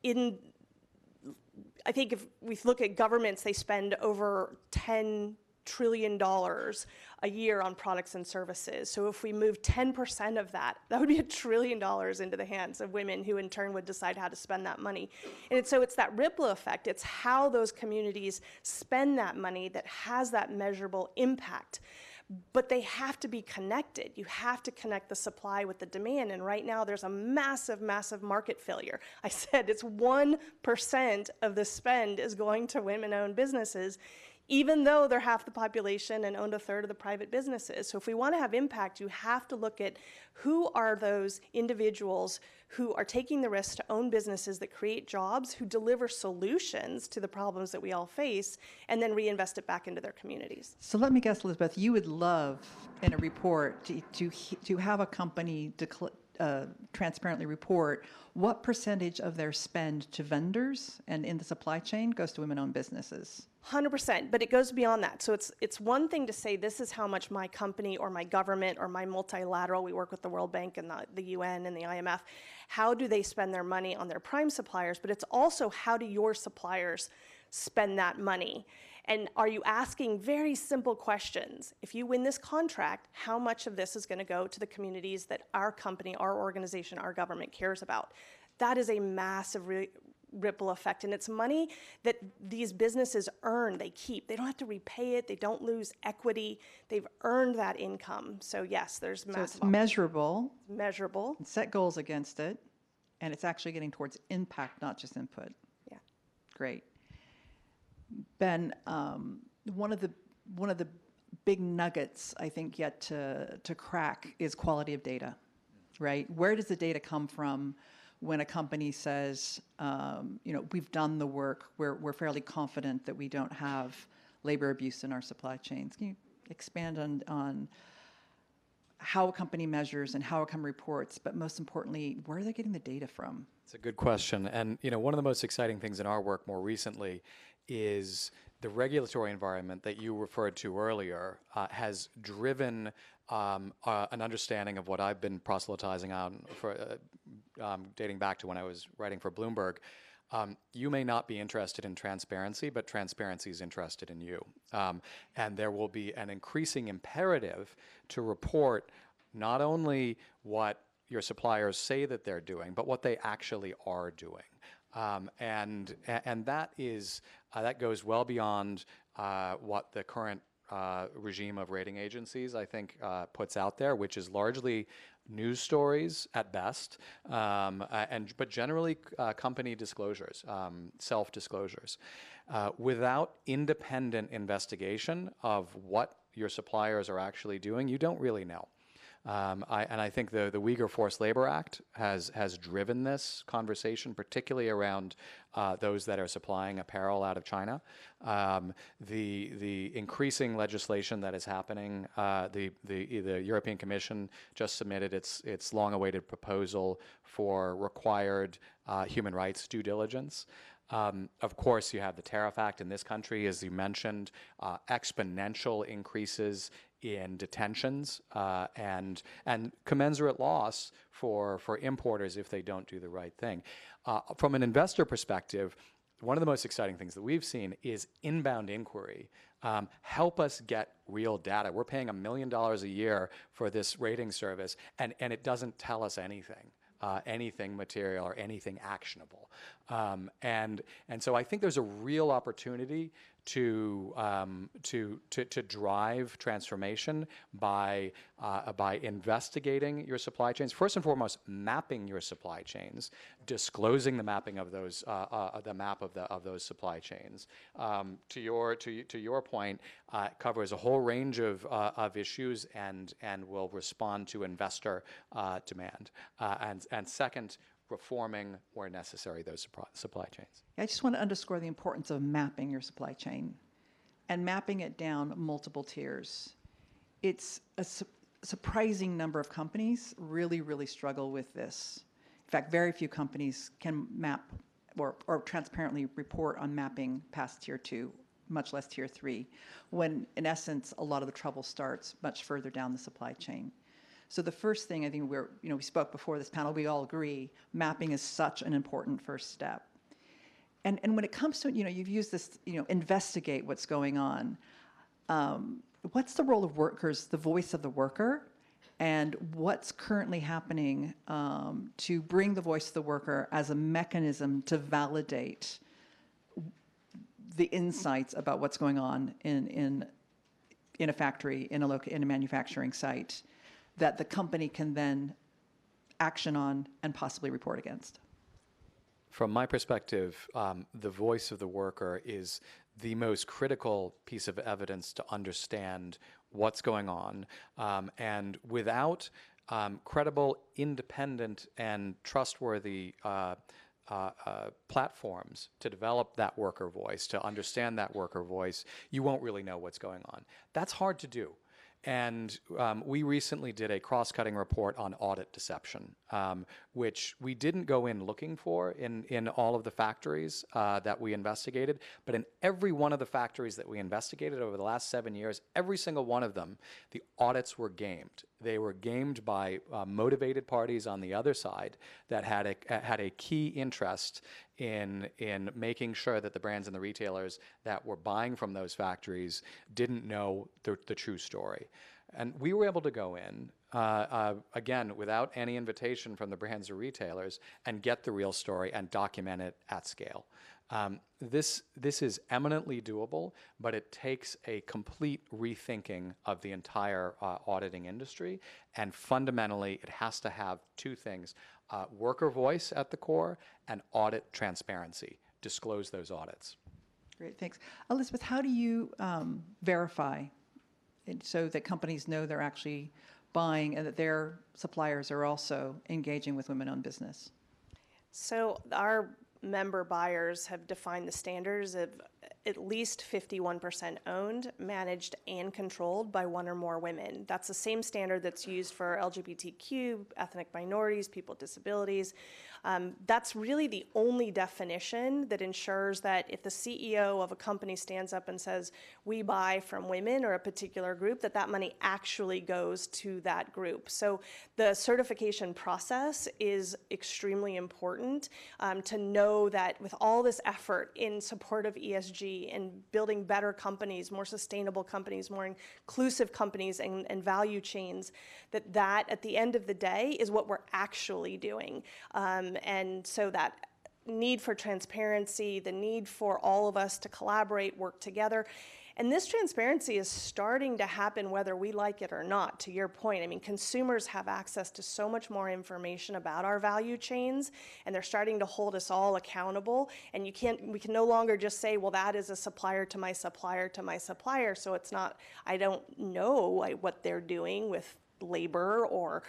I think if we look at governments, they spend over $10 trillion a year on products and services. So if we move 10% of that, that would be $1 trillion into the hands of women, who in turn would decide how to spend that money. And so it's that ripple effect. It's how those communities spend that money that has that measurable impact. But they have to be connected. You have to connect the supply with the demand. And right now there's a massive, massive market failure. I said it's 1% of the spend is going to women-owned businesses, even though they're half the population and owned a third of the private businesses. So if we want to have impact, you have to look at who are those individuals who are taking the risk to own businesses that create jobs, who deliver solutions to the problems that we all face, and then reinvest it back into their communities. So let me guess, Elizabeth, you would love in a report to have a company transparently report what percentage of their spend to vendors and in the supply chain goes to women-owned businesses. 100%, but it goes beyond that. So it's one thing to say this is how much my company or my government or my multilateral, we work with the World Bank and the UN and the IMF, how do they spend their money on their prime suppliers, but it's also how do your suppliers spend that money? And are you asking very simple questions? If you win this contract, how much of this is going to go to the communities that our company, our organization, our government cares about? That is a massive ripple effect, and it's money that these businesses earn, they keep. They don't have to repay it, they don't lose equity, they've earned that income. So yes, there's massive. So it's measurable, measurable. set goals against it, and it's actually getting towards impact, not just input. Yeah. Great. Ben, one of the big nuggets I think yet to crack is quality of data, right? Where does the data come from? When a company says, we've done the work, we're fairly confident that we don't have labor abuse in our supply chains. Can you expand on how a company measures and how a company reports, but most importantly, where are they getting the data from? It's a good question. And one of the most exciting things in our work more recently is the regulatory environment that you referred to earlier has driven an understanding of what I've been proselytizing on for dating back to when I was writing for Bloomberg. You may not be interested in transparency, but transparency is interested in you. And there will be an increasing imperative to report not only what your suppliers say that they're doing, but what they actually are doing. And that is that goes well beyond what the current regime of rating agencies, I think, puts out there, which is largely news stories at best, but generally company disclosures, self-disclosures. Without independent investigation of what your suppliers are actually doing, you don't really know. And I think the Uyghur Forced Labor Act has driven this conversation, particularly around those that are supplying apparel out of China. The increasing legislation that is happening, the European Commission just submitted its long-awaited proposal for required human rights due diligence. Of course, you have the Tariff Act in this country, as you mentioned, exponential increases in detentions and commensurate loss for importers if they don't do the right thing. From an investor perspective, one of the most exciting things that we've seen is inbound inquiry. Help us get real data. We're paying $1 million a year for this rating service, and it doesn't tell us anything. Anything material or anything actionable, and so I think there's a real opportunity to drive transformation by investigating your supply chains. First and foremost, mapping your supply chains, disclosing the mapping of those the map of those supply chains. To your point, it covers a whole range of issues and will respond to investor demand. And second, reforming where necessary those supply chains. I just want to underscore the importance of mapping your supply chain and mapping it down multiple tiers. It's a surprising number of companies really, really struggle with this. In fact, very few companies can map or transparently report on mapping past tier 2, much less tier 3, when in essence, a lot of the trouble starts much further down the supply chain. So the first thing, I think we spoke before this panel, we all agree, mapping is such an important first step. And when it comes to, you've used this, investigate what's going on. What's the role of workers, the voice of the worker, and what's currently happening to bring the voice of the worker as a mechanism to validate the insights about what's going on in a factory, in a manufacturing site, that the company can then action on and possibly report against? From my perspective, the voice of the worker is the most critical piece of evidence to understand what's going on. And without credible, independent, and trustworthy platforms to develop that worker voice, to understand that worker voice, you won't really know what's going on. That's hard to do. We recently did a cross-cutting report on audit deception, which we didn't go in looking for in all of the factories that we investigated, but in every one of the factories that we investigated over the last 7 years, every single one of them, the audits were gamed. They were gamed by motivated parties on the other side that had a key interest in making sure that the brands and the retailers that were buying from those factories didn't know the true story. And we were able to go in, again, without any invitation from the brands or retailers, and get the real story and document it at scale. This is eminently doable, but it takes a complete rethinking of the entire auditing industry. And fundamentally, it has to have two things: worker voice at the core and audit transparency. Disclose those audits. Great, thanks. Elizabeth, how do you verify it so that companies know they're actually buying and that their suppliers are also engaging with women-owned business? So our member buyers have defined the standards of at least 51% owned, managed, and controlled by one or more women. That's the same standard that's used for LGBTQ, ethnic minorities, people with disabilities. That's really the only definition that ensures that if the CEO of a company stands up and says, we buy from women or a particular group, that that money actually goes to that group. So the certification process is extremely important to know that with all this effort in support of ESG and building better companies, more sustainable companies, more inclusive companies and value chains, that at the end of the day is what we're actually doing. And so that need for transparency, the need for all of us to collaborate, work together. And this transparency is starting to happen whether we like it or not, to your point. I mean, consumers have access to so much more information about our value chains, and they're starting to hold us all accountable. And we can no longer just say, well, that is a supplier to my supplier to my supplier. So it's not, I don't know what they're doing with labor or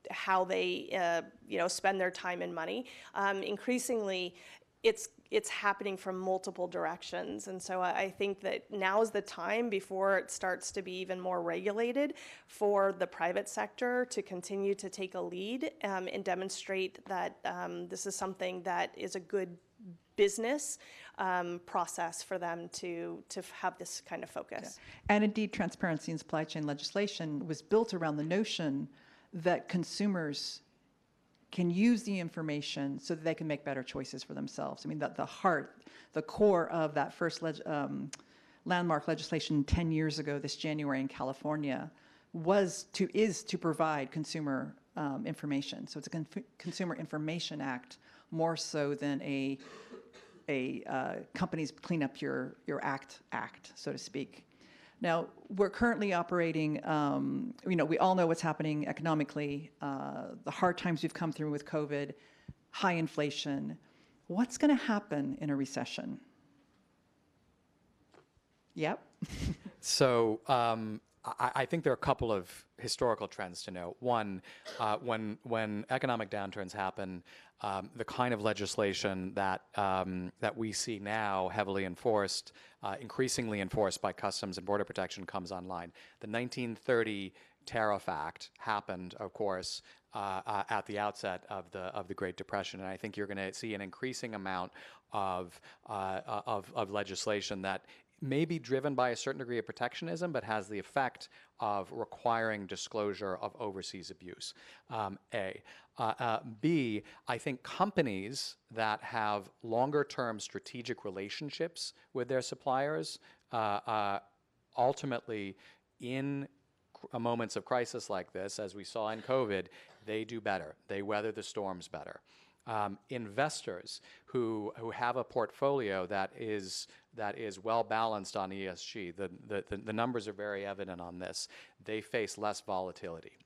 how they spend their time and money. Increasingly, it's happening from multiple directions. And so I think that now is the time, before it starts to be even more regulated, for the private sector to continue to take a lead and demonstrate that this is something that is a good business process for them to have this kind of focus. Yeah. And indeed, transparency in supply chain legislation was built around the notion that consumers can use the information so that they can make better choices for themselves. I mean, the core of that first landmark legislation 10 years ago, this January in California, is to provide consumer information. So it's a Consumer Information Act, more so than a companies clean up your act, so to speak. Now, we're currently operating, we all know what's happening economically, the hard times we've come through with COVID, high inflation. What's going to happen in a recession? Yep. So I think there are a couple of historical trends to note. One, when economic downturns happen, the kind of legislation that we see now heavily enforced, increasingly enforced by Customs and Border Protection, comes online. The 1930 Tariff Act happened, of course, at the outset of the Great Depression, and I think you're going to see an increasing amount of legislation that may be driven by a certain degree of protectionism, but has the effect of requiring disclosure of overseas abuse. B, I think companies that have longer-term strategic relationships with their suppliers, ultimately, in moments of crisis like this, as we saw in COVID, they do better. They weather the storms better. Investors who have a portfolio that is well balanced on ESG, the numbers are very evident on this. They face less volatility.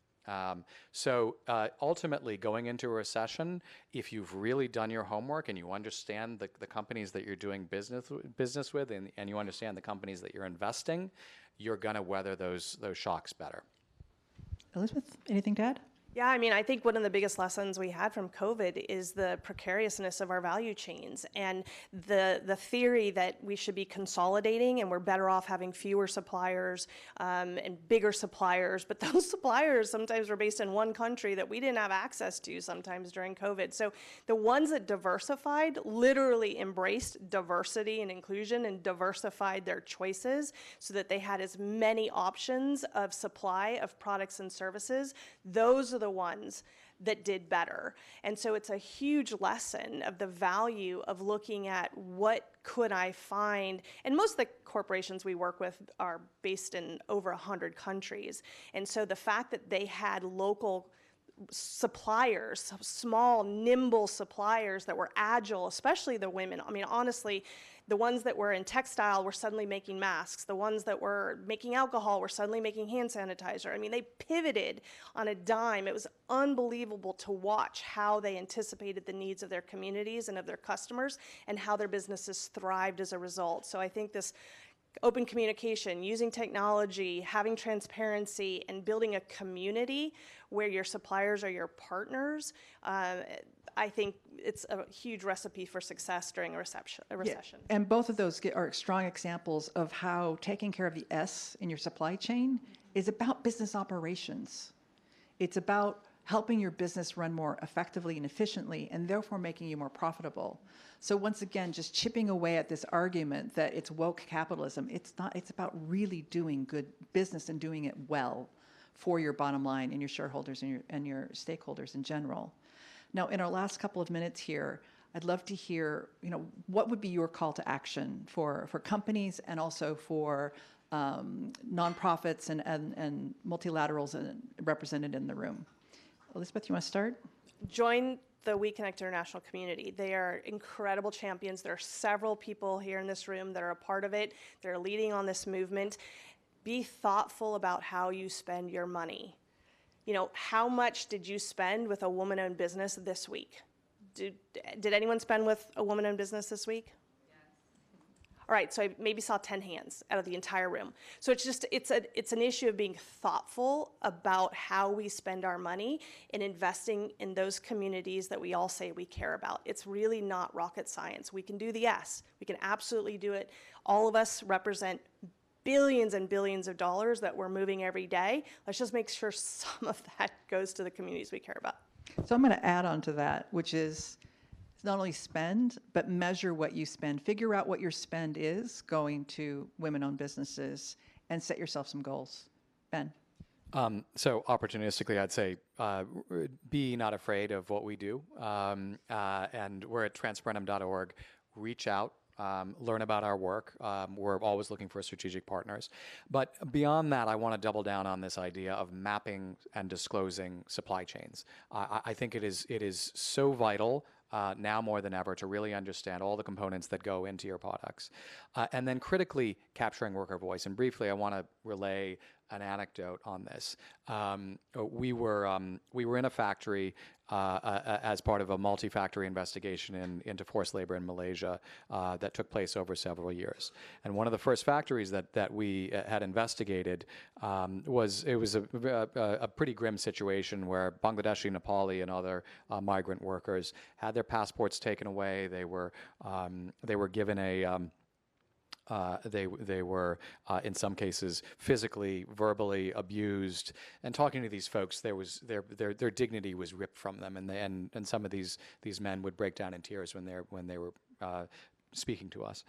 So ultimately, going into a recession, if you've really done your homework and you understand the companies that you're doing business with, and you understand the companies that you're investing, you're going to weather those shocks better. Elizabeth, anything to add? Yeah, I mean, I think one of the biggest lessons we had from COVID is the precariousness of our value chains and the theory that we should be consolidating and we're better off having fewer suppliers and bigger suppliers. But those suppliers sometimes were based in one country that we didn't have access to sometimes during COVID. So the ones that diversified literally embraced diversity and inclusion and diversified their choices so that they had as many options of supply of products and services. Those are the ones that did better. And so it's a huge lesson of the value of looking at what could I find. And most of the corporations we work with are based in over 100 countries. And so the fact that they had local suppliers, small, nimble suppliers that were agile, especially the women. I mean, honestly, the ones that were in textile were suddenly making masks. The ones that were making alcohol were suddenly making hand sanitizer. I mean, they pivoted on a dime. It was unbelievable to watch how they anticipated the needs of their communities and of their customers and how their businesses thrived as a result. So I think this open communication, using technology, having transparency, and building a community where your suppliers are your partners, I think it's a huge recipe for success during a recession. Yeah. And both of those are strong examples of how taking care of the S in your supply chain is about business operations. It's about helping your business run more effectively and efficiently, and therefore making you more profitable. So once again, just chipping away at this argument that it's woke capitalism, it's not, it's about really doing good business and doing it well for your bottom line and your shareholders and your stakeholders in general. Now, in our last couple of minutes here, I'd love to hear, what would be your call to action for companies and also for nonprofits and multilaterals represented in the room. Elizabeth, you want to start? Join the We Connect International community. They are incredible champions. There are several people here in this room that are a part of it. They're leading on this movement. Be thoughtful about how you spend your money. How much did you spend with a woman-owned business this week? Did anyone spend with a woman-owned business this week? All right, so I maybe saw 10 hands out of the entire room. So it's an issue of being thoughtful about how we spend our money and investing in those communities that we all say we care about. It's really not rocket science. We can do the S. We can absolutely do it. All of us represent billions and billions of dollars that we're moving every day. Let's just make sure some of that goes to the communities we care about. So I'm going to add on to that, which is not only spend, but measure what you spend. Figure out what your spend is going to women-owned businesses and set yourself some goals. Ben? So opportunistically, I'd say be not afraid of what we do. And we're at transparentum.org. Reach out. Learn about our work. We're always looking for strategic partners. But beyond that, I want to double down on this idea of mapping and disclosing supply chains. I think it is so vital now more than ever to really understand all the components that go into your products. And then critically capturing worker voice. And briefly, I want to relay an anecdote on this. We were in a factory as part of a multi-factory investigation into forced labor in Malaysia that took place over several years. And one of the first factories that we had investigated was a pretty grim situation where Bangladeshi, Nepali, and other migrant workers had their passports taken away. They were given a they were in some cases physically, verbally abused. And talking to these folks, their dignity was ripped from them, and some of these men would break down in tears when they were speaking to us.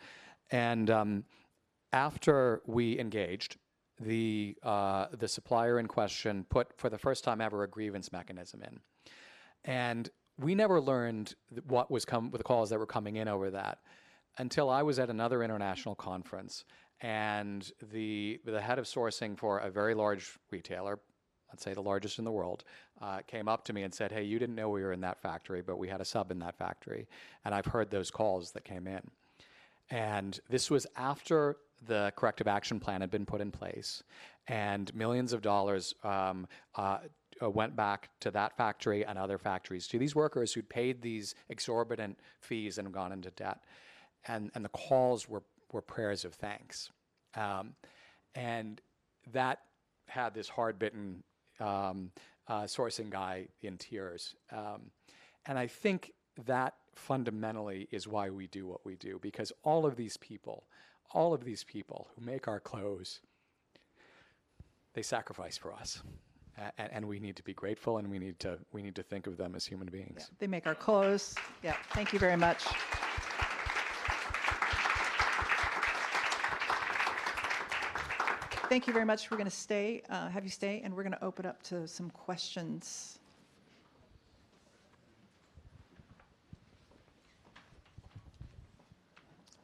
And after we engaged, the supplier in question put for the first time ever a grievance mechanism in, and we never learned what was the calls that were coming in over that until I was at another international conference, and the head of sourcing for a very large retailer, let's say the largest in the world, came up to me and said, "Hey, you didn't know we were in that factory, but we had a sub in that factory, and I've heard those calls that came in." And this was after the corrective action plan had been put in place, and millions of dollars went back to that factory and other factories, to these workers who'd paid these exorbitant fees and gone into debt. And the calls were prayers of thanks. And that had this hard-bitten sourcing guy in tears. And I think that fundamentally is why we do what we do, because all of these people who make our clothes, they sacrifice for us. And we need to be grateful, and we need to think of them as human beings. Yeah, they make our clothes. Yeah, thank you very much. Thank you very much. We're going to have you stay, and we're going to open up to some questions.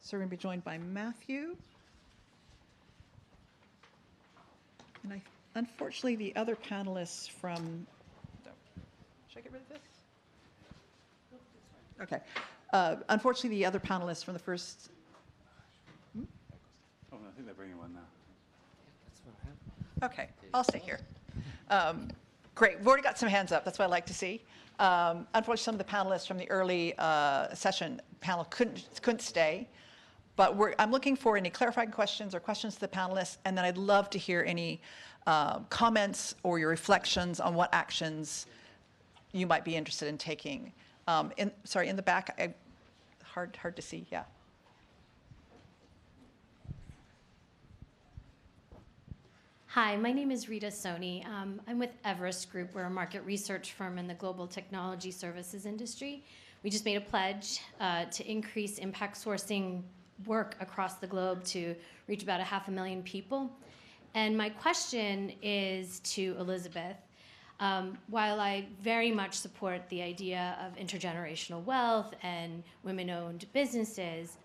So we're going to be joined by Matthew. And unfortunately, the other panelists from, should I get rid of this? Okay. Unfortunately, the other panelists from the first. Oh, no, I think they're bringing one now. Okay, I'll stay here. Great, we've already got some hands up. That's what I like to see. Unfortunately, some of the panelists from the early session panel couldn't stay. But I'm looking for any clarifying questions or questions to the panelists, and then I'd love to hear any comments or your reflections on what actions you might be interested in taking. In the back, hard to see, yeah. Hi, my name is Rita Soni. I'm with Everest Group. We're a market research firm in the global technology services industry. We just made a pledge to increase impact sourcing work across the globe to reach about 500,000 people. And my question is to Elizabeth. While I very much support the idea of intergenerational wealth and women-owned businesses,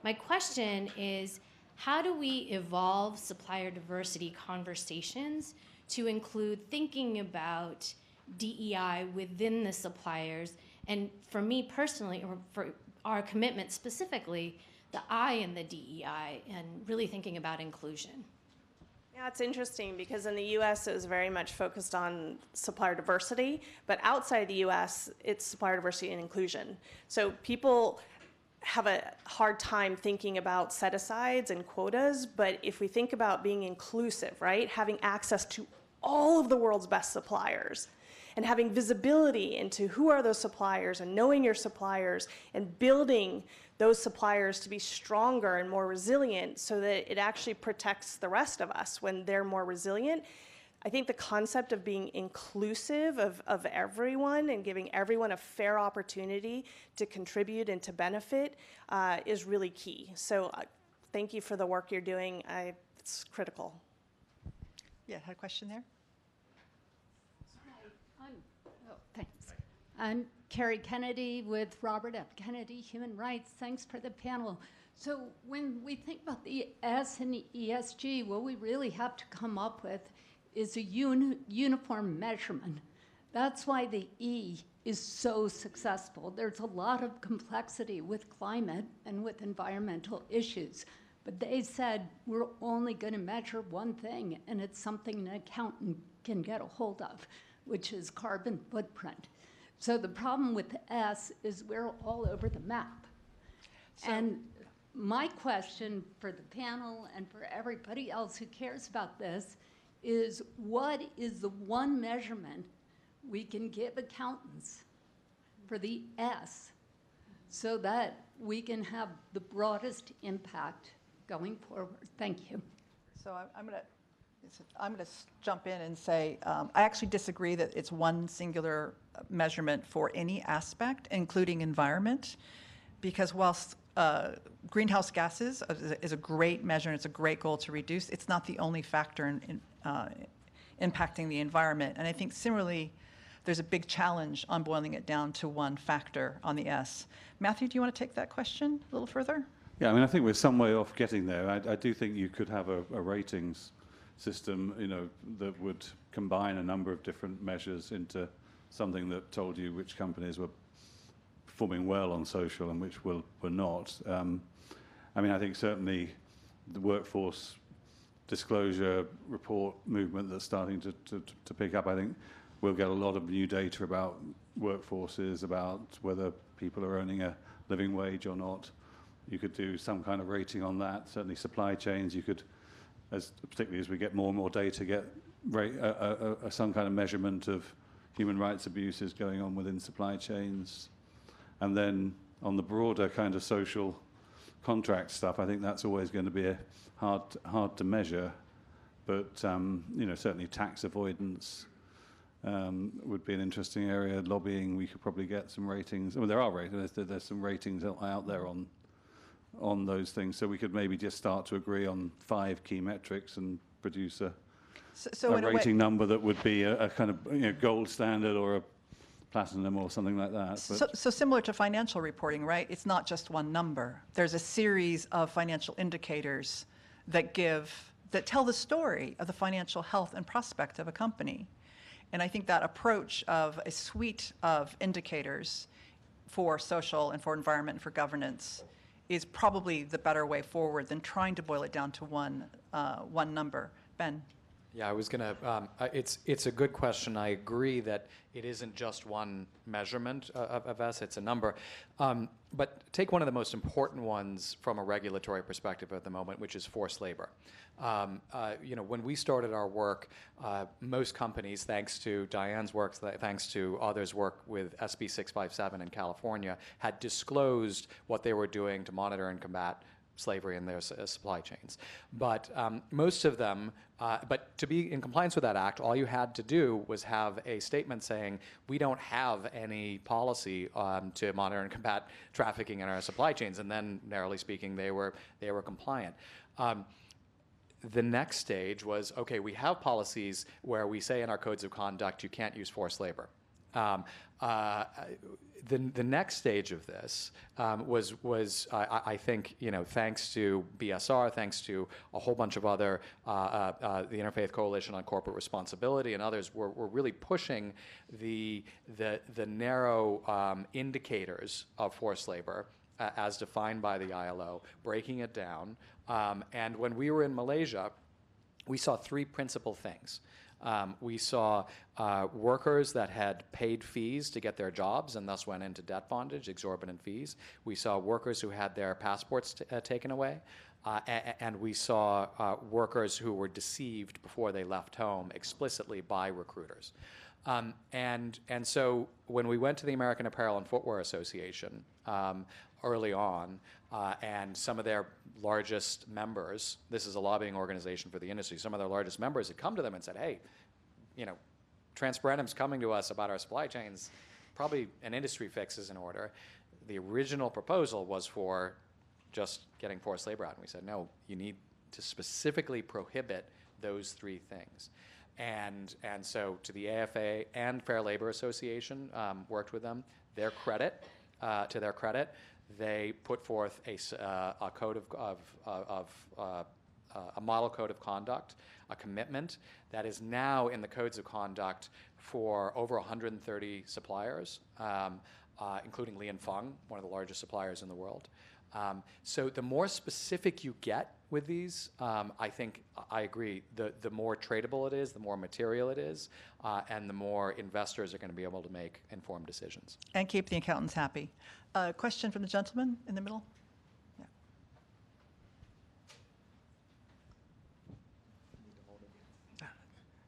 my question is, how do we evolve supplier diversity conversations to include thinking about DEI within the suppliers? And for me personally, or for our commitment specifically, the I in the DEI, and really thinking about inclusion. Yeah, it's interesting because in the U.S. it was very much focused on supplier diversity, but outside the U.S. it's supplier diversity and inclusion. So people have a hard time thinking about set-asides and quotas, but if we think about being inclusive, right, having access to all of the world's best suppliers, and having visibility into who are those suppliers and knowing your suppliers and building those suppliers to be stronger and more resilient so that it actually protects the rest of us when they're more resilient. I think the concept of being inclusive of everyone and giving everyone a fair opportunity to contribute and to benefit is really key. So thank you for the work you're doing. It's critical. Yeah, had a question there? Thanks. I'm Carrie Kennedy with Robert F. Kennedy Human Rights. Thanks for the panel. So when we think about the S in ESG, what we really have to come up with is a uniform measurement. That's why the E is so successful. There's a lot of complexity with climate and with environmental issues. But they said, we're only going to measure one thing, and it's something an accountant can get a hold of, which is carbon footprint. So the problem with the S is we're all over the map. And my question for the panel and for everybody else who cares about this is, what is the one measurement we can give accountants for the S so that we can have the broadest impact going forward? Thank you. So I'm going to jump in and say I actually disagree that it's one singular measurement for any aspect, including environment, because whilst greenhouse gases is a great measure and it's a great goal to reduce, it's not the only factor in impacting the environment. And I think similarly, there's a big challenge on boiling it down to one factor on the S. Matthew, do you want to take that question a little further? Yeah, I mean, I think we're some way off getting there. I do think you could have a ratings system, that would combine a number of different measures into something that told you which companies were performing well on social and which were not. I mean, I think certainly the workforce disclosure report movement that's starting to pick up, I think we'll get a lot of new data about workforces, about whether people are earning a living wage or not. You could do some kind of rating on that. Certainly supply chains, you could, particularly as we get more and more data, get some kind of measurement of human rights abuses going on within supply chains. And then on the broader kind of social contract stuff, I think that's always going to be hard to measure. But certainly tax avoidance would be an interesting area. Lobbying, we could probably get some ratings. I mean, there are ratings. There's some ratings out there on those things. So we could maybe just start to agree on 5 key metrics and produce a rating number that would be a kind of gold standard or a platinum or something like that. So similar to financial reporting, right? It's not just one number. There's a series of financial indicators that tell the story of the financial health and prospect of a company. And I think that approach of a suite of indicators for social and for environment and for governance is probably the better way forward than trying to boil it down to one number. Ben? Yeah, I was going to, it's a good question. I agree that it isn't just one measurement of S, it's a number. But take one of the most important ones from a regulatory perspective at the moment, which is forced labor. When we started our work, most companies, thanks to Diane's work, thanks to others' work with SB 657 in California, had disclosed what they were doing to monitor and combat slavery in their supply chains. But most of them, but to be in compliance with that act, all you had to do was have a statement saying, we don't have any policy to monitor and combat trafficking in our supply chains. And then, narrowly speaking, they were compliant. The next stage was, okay, we have policies where we say in our codes of conduct you can't use forced labor. The next stage of this was I think, thanks to BSR, thanks to a whole bunch of other, the Interfaith Coalition on Corporate Responsibility and others, were really pushing the narrow indicators of forced labor as defined by the ILO, breaking it down. And when we were in Malaysia, we saw 3 principal things. We saw workers that had paid fees to get their jobs and thus went into debt bondage, exorbitant fees. We saw workers who had their passports taken away. And we saw workers who were deceived before they left home explicitly by recruiters. And so when we went to the American Apparel and Footwear Association early on, and some of their largest members, this is a lobbying organization for the industry, some of their largest members had come to them and said, hey, Transparentum's coming to us about our supply chains, probably an industry fix is in order. The original proposal was for just getting forced labor out. And we said, no, you need to specifically prohibit those 3 things. And so to the AFA and Fair Labor Association worked with them. To their credit, they put forth a code a model code of conduct, a commitment that is now in the codes of conduct for over 130 suppliers, including Li & Fung, one of the largest suppliers in the world. So the more specific you get with these, I think I agree, the more tradable it is, the more material it is, and the more investors are going to be able to make informed decisions. And keep the accountants happy. Question from the gentleman in the middle? Yeah.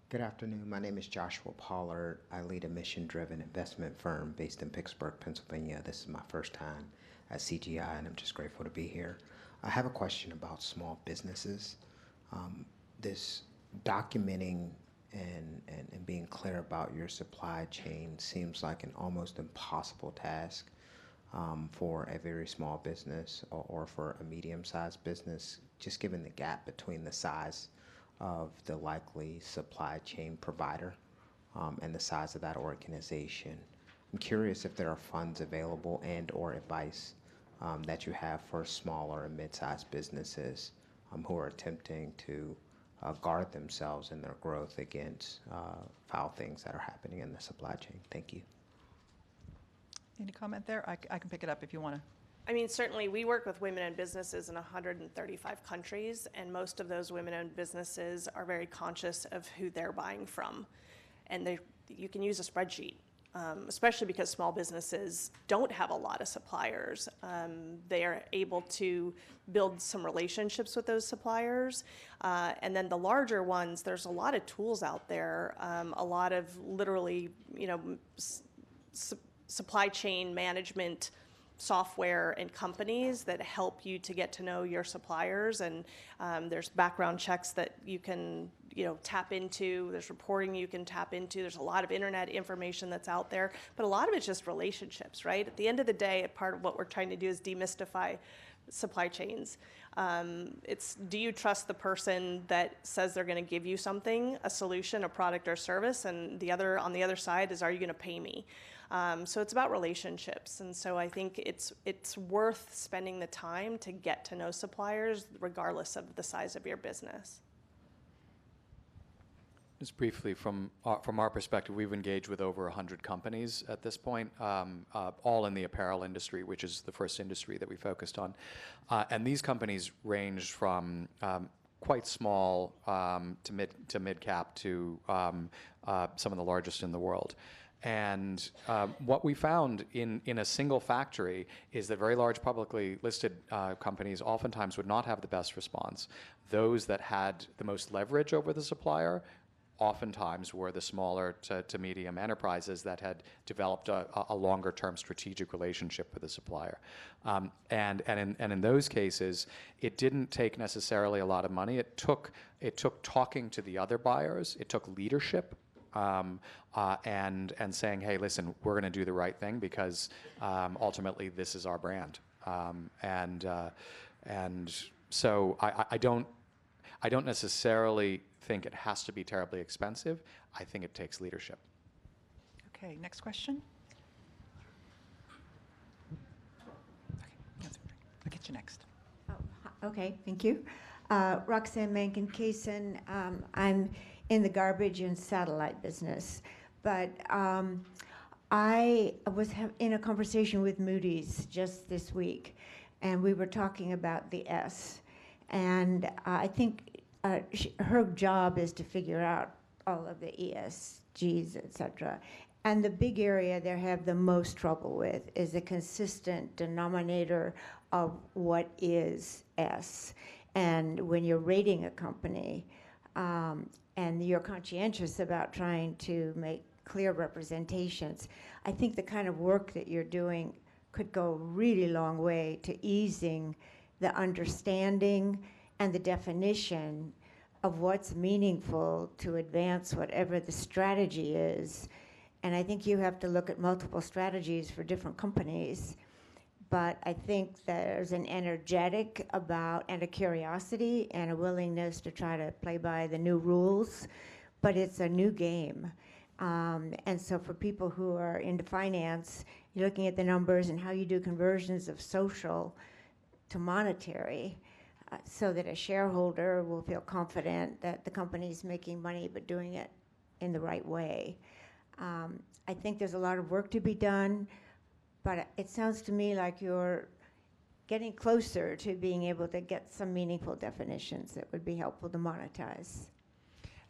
Good afternoon. My name is Joshua Pollard. I lead a mission-driven investment firm based in Pittsburgh, Pennsylvania. This is my first time at CGI, and I'm just grateful to be here. I have a question about small businesses. This documenting and being clear about your supply chain seems like an almost impossible task for a very small business or for a medium-sized business, just given the gap between the size of the likely supply chain provider and the size of that organization. I'm curious if there are funds available and or advice that you have for smaller and mid-sized businesses who are attempting to guard themselves in their growth against foul things that are happening in the supply chain. Thank you. Any comment there? I can pick it up if you want to. I mean, certainly we work with women-owned businesses in 135 countries, and most of those women-owned businesses are very conscious of who they're buying from. And you can use a spreadsheet especially because small businesses don't have a lot of suppliers. They are able to build some relationships with those suppliers. And then the larger ones, there's a lot of tools out there, a lot of literally, supply chain management software and companies that help you to get to know your suppliers, and there's background checks that you can tap into, there's reporting you can tap into, there's a lot of internet information that's out there, but a lot of it's just relationships, right? At the end of the day, part of what we're trying to do is demystify supply chains. It's, do you trust the person that says they're going to give you something, a solution, a product or service, and on the other side is, are you going to pay me? So it's about relationships, and so I think it's worth spending the time to get to know suppliers regardless of the size of your business. Just briefly, from our perspective, we've engaged with over 100 companies at this point, all in the apparel industry, which is the first industry that we focused on. And these companies range from quite small to mid cap to some of the largest in the world. And what we found in a single factory is that very large publicly listed companies oftentimes would not have the best response. Those that had the most leverage over the supplier oftentimes were the smaller to medium enterprises that had developed a longer-term strategic relationship with the supplier. And in those cases, it didn't take necessarily a lot of money. It took talking to the other buyers. It took leadership. And saying, hey, listen, we're going to do the right thing because ultimately this is our brand. And so I don't necessarily think it has to be terribly expensive. I think it takes leadership. Okay, next question. Okay, I'll get you next. Okay, thank you. Roxanne Mankin-Kaysen. I'm in the garbage and satellite business, but I was in a conversation with Moody's just this week, and we were talking about the S, and I think her job is to figure out all of the ESGs, et cetera. And the big area they have the most trouble with is the consistent denominator of what is S. And when you're rating a company, and you're conscientious about trying to make clear representations, I think the kind of work that you're doing could go a really long way to easing the understanding and the definition of what's meaningful to advance whatever the strategy is. And I think you have to look at multiple strategies for different companies. But I think there's an energetic about and a curiosity and a willingness to try to play by the new rules, but it's a new game. And so for people who are into finance, you're looking at the numbers and how you do conversions of social to monetary so that a shareholder will feel confident that the company's making money but doing it in the right way. I think there's a lot of work to be done. But it sounds to me like you're getting closer to being able to get some meaningful definitions that would be helpful to monetize.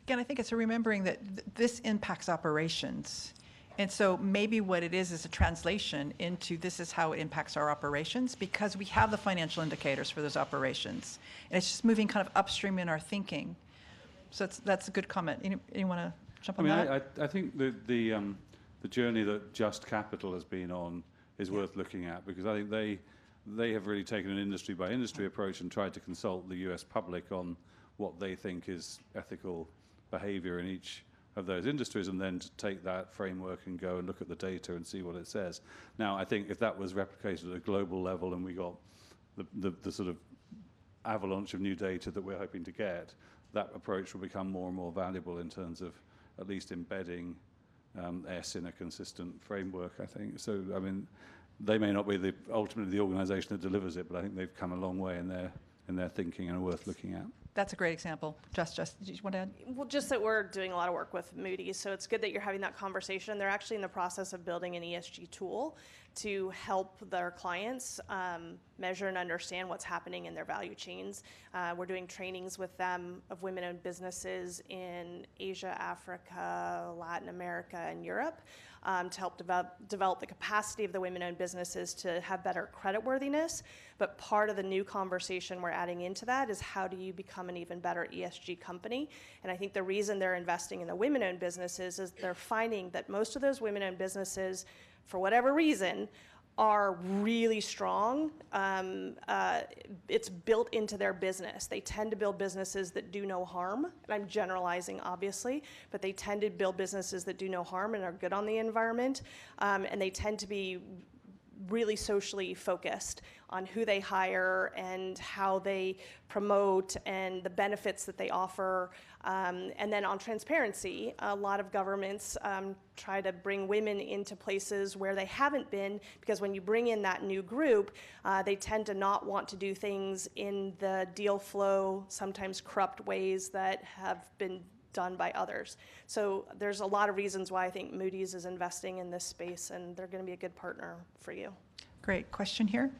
Again, I think it's a remembering that this impacts operations. And so maybe what it is a translation into this is how it impacts our operations, because we have the financial indicators for those operations. And it's just moving kind of upstream in our thinking. So that's a good comment. Anyone want to jump on that? I think the journey that Just Capital has been on is worth looking at, because I think they have really taken an industry by industry approach and tried to consult the US public on what they think is ethical behavior in each of those industries, and then to take that framework and go and look at the data and see what it says. Now, I think if that was replicated at a global level and we got the sort of avalanche of new data that we're hoping to get, that approach will become more and more valuable in terms of at least embedding S in a consistent framework, I think. So, I mean, they may not be ultimately the organization that delivers it, but I think they've come a long way in their thinking and are worth looking at. That's a great example. Just, did you want to add? Well, just that we're doing a lot of work with Moody's, so it's good that you're having that conversation. They're actually in the process of building an ESG tool to help their clients measure and understand what's happening in their value chains. We're doing trainings with them of women-owned businesses in Asia, Africa, Latin America, and Europe to help develop the capacity of the women-owned businesses to have better creditworthiness. But part of the new conversation we're adding into that is how do you become an even better ESG company? And I think the reason they're investing in the women-owned businesses is they're finding that most of those women-owned businesses, for whatever reason, are really strong. It's built into their business. They tend to build businesses that do no harm. And I'm generalizing, obviously, but they tend to build businesses that do no harm and are good on the environment. And they tend to be really socially focused on who they hire and how they promote and the benefits that they offer. And then on transparency, a lot of governments try to bring women into places where they haven't been, because when you bring in that new group, they tend to not want to do things in the deal flow, sometimes corrupt ways that have been done by others. So there's a lot of reasons why I think Moody's is investing in this space, and they're going to be a good partner for you. Great. Question here?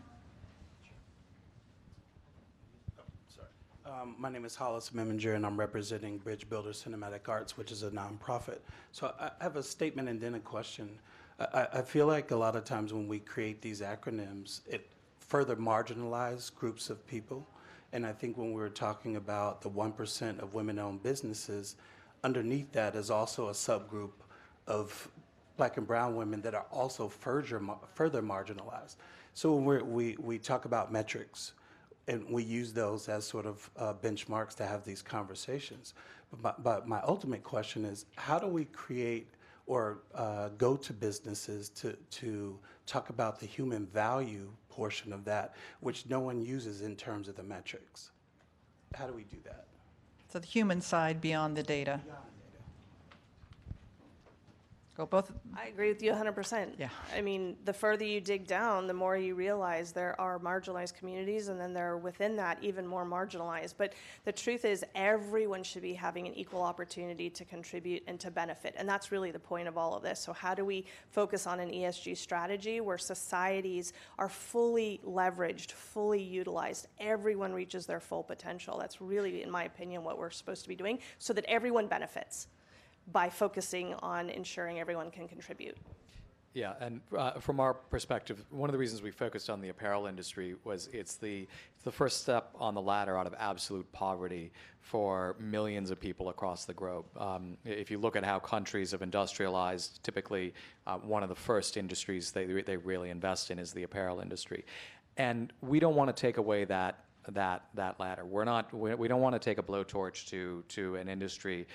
My name is Hollis Meminger, and I'm representing Bridge Builders Cinematic Arts, which is a nonprofit. So I have a statement and then a question. I feel like a lot of times when we create these acronyms, it further marginalizes groups of people. And I think when we're talking about the 1% of women-owned businesses, underneath that is also a subgroup of Black and brown women that are also further marginalized. So when we talk about metrics, and we use those as sort of benchmarks to have these conversations. But my ultimate question is, how do we create or go to businesses to talk about the human value portion of that, which no one uses in terms of the metrics? How do we do that? So the human side beyond the data. Go both. I agree with you 100%. Yeah. I mean, the further you dig down, the more you realize there are marginalized communities, and then there are within that even more marginalized. But the truth is, everyone should be having an equal opportunity to contribute and to benefit. And that's really the point of all of this. So how do we focus on an ESG strategy where societies are fully leveraged, fully utilized? Everyone reaches their full potential. That's really, in my opinion, what we're supposed to be doing, so that everyone benefits by focusing on ensuring everyone can contribute. Yeah, and from our perspective, one of the reasons we focused on the apparel industry was it's the first step on the ladder out of absolute poverty for millions of people across the globe. If you look at how countries have industrialized, typically one of the first industries they really invest in is the apparel industry. And we don't want to take away that ladder. We don't want to take a blowtorch to an industry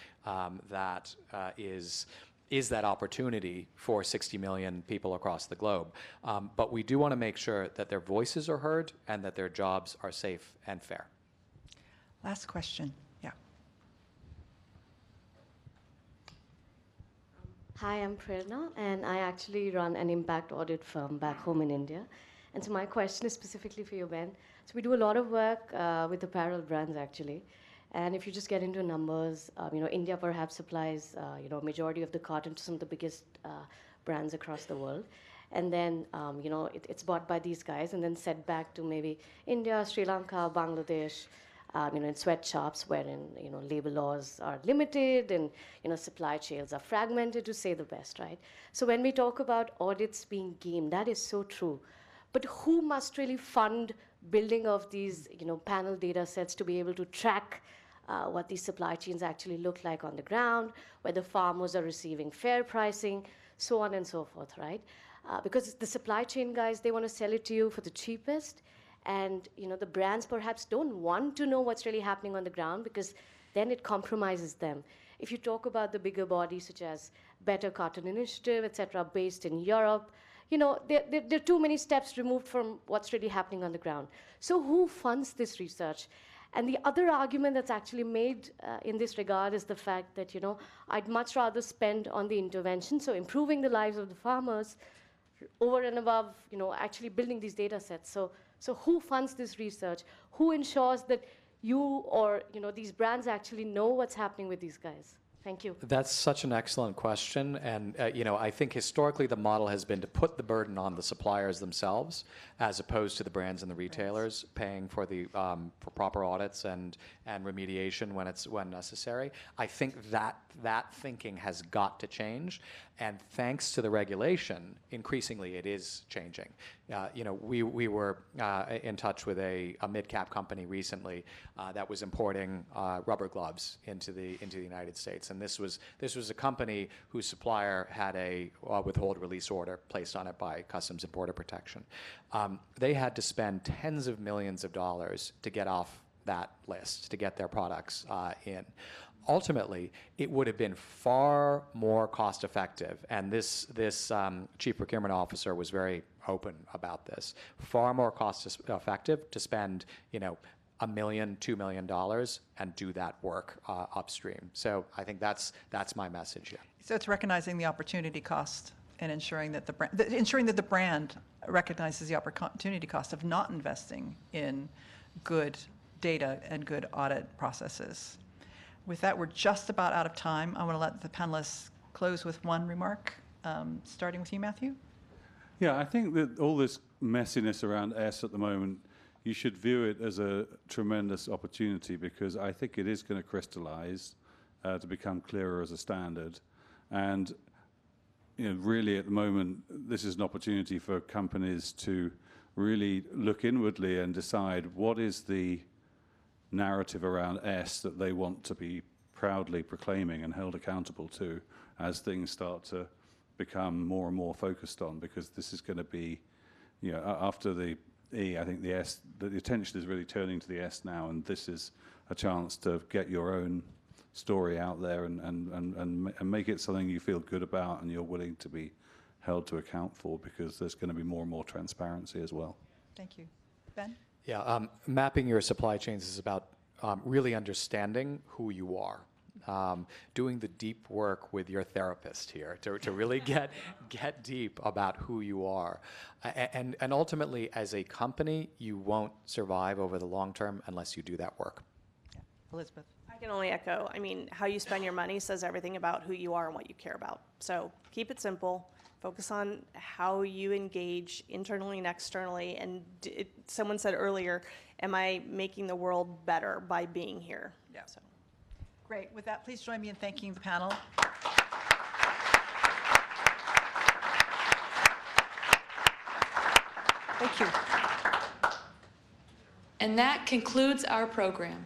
that is that opportunity for 60 million people across the globe. But we do want to make sure that their voices are heard and that their jobs are safe and fair. Last question. Yeah. Hi, I'm Prerna, and I actually run an impact audit firm back home in India. And so my question is specifically for you, Ben. So we do a lot of work with apparel brands, actually. And if you just get into numbers, India perhaps supplies, majority of the cotton to some of the biggest brands across the world. And then, it's bought by these guys and then sent back to maybe India, Sri Lanka, Bangladesh, in sweatshops wherein, labor laws are limited and, supply chains are fragmented, to say the best, right? So when we talk about audits being gamed, that is so true. But who must really fund building of these, panel data sets to be able to track what these supply chains actually look like on the ground, whether farmers are receiving fair pricing, so on and so forth, right? Because the supply chain guys, they want to sell it to you for the cheapest, and the brands perhaps don't want to know what's really happening on the ground, because then it compromises them. If you talk about the bigger bodies such as Better Cotton Initiative, et cetera, based in Europe, there are too many steps removed from what's really happening on the ground. So who funds this research? And the other argument that's actually made in this regard is the fact that, I'd much rather spend on the intervention, so improving the lives of the farmers, over and above, actually building these data sets. So who funds this research? Who ensures that you or these brands actually know what's happening with these guys? Thank you. That's such an excellent question, and I think historically the model has been to put the burden on the suppliers themselves, as opposed to the brands and the retailers paying for the for proper audits and remediation when necessary. I think that thinking has got to change, and thanks to the regulation, increasingly it is changing. We were in touch with a mid-cap company recently that was importing rubber gloves into the United States. And this was a company whose supplier had a withhold release order placed on it by Customs and Border Protection. They had to spend tens of millions of dollars to get off that list, to get their products in. Ultimately, it would have been far more cost effective, and this chief procurement officer was very open about this, far more cost effective to spend, $1 million, $2 million and do that work upstream. So I think that's my message. Yeah. So it's recognizing the opportunity cost and ensuring that the brand recognizes the opportunity cost of not investing in good data and good audit processes. With that, we're just about out of time. I want to let the panelists close with one remark, starting with you, Matthew. Yeah, I think that all this messiness around S at the moment, you should view it as a tremendous opportunity, because I think it is going to crystallize to become clearer as a standard. And really at the moment, this is an opportunity for companies to really look inwardly and decide what is the narrative around S that they want to be proudly proclaiming and held accountable to as things start to become more and more focused on, because this is going to be, after the E, I think the S, the attention is really turning to the S now, and this is a chance to get your own story out there and make it something you feel good about and you're willing to be held to account for, because there's going to be more and more transparency as well. Thank you. Ben? Yeah, mapping your supply chains is about really understanding who you are. Doing the deep work with your therapist here to really get deep about who you are. And ultimately, as a company, you won't survive over the long term unless you do that work. Yeah. Elizabeth? I can only echo, how you spend your money says everything about who you are and what you care about. So keep it simple. Focus on how you engage internally and externally. And someone said earlier, am I making the world better by being here? Yeah. So. Great. With that, please join me in thanking the panel. Thank you. And that concludes our program.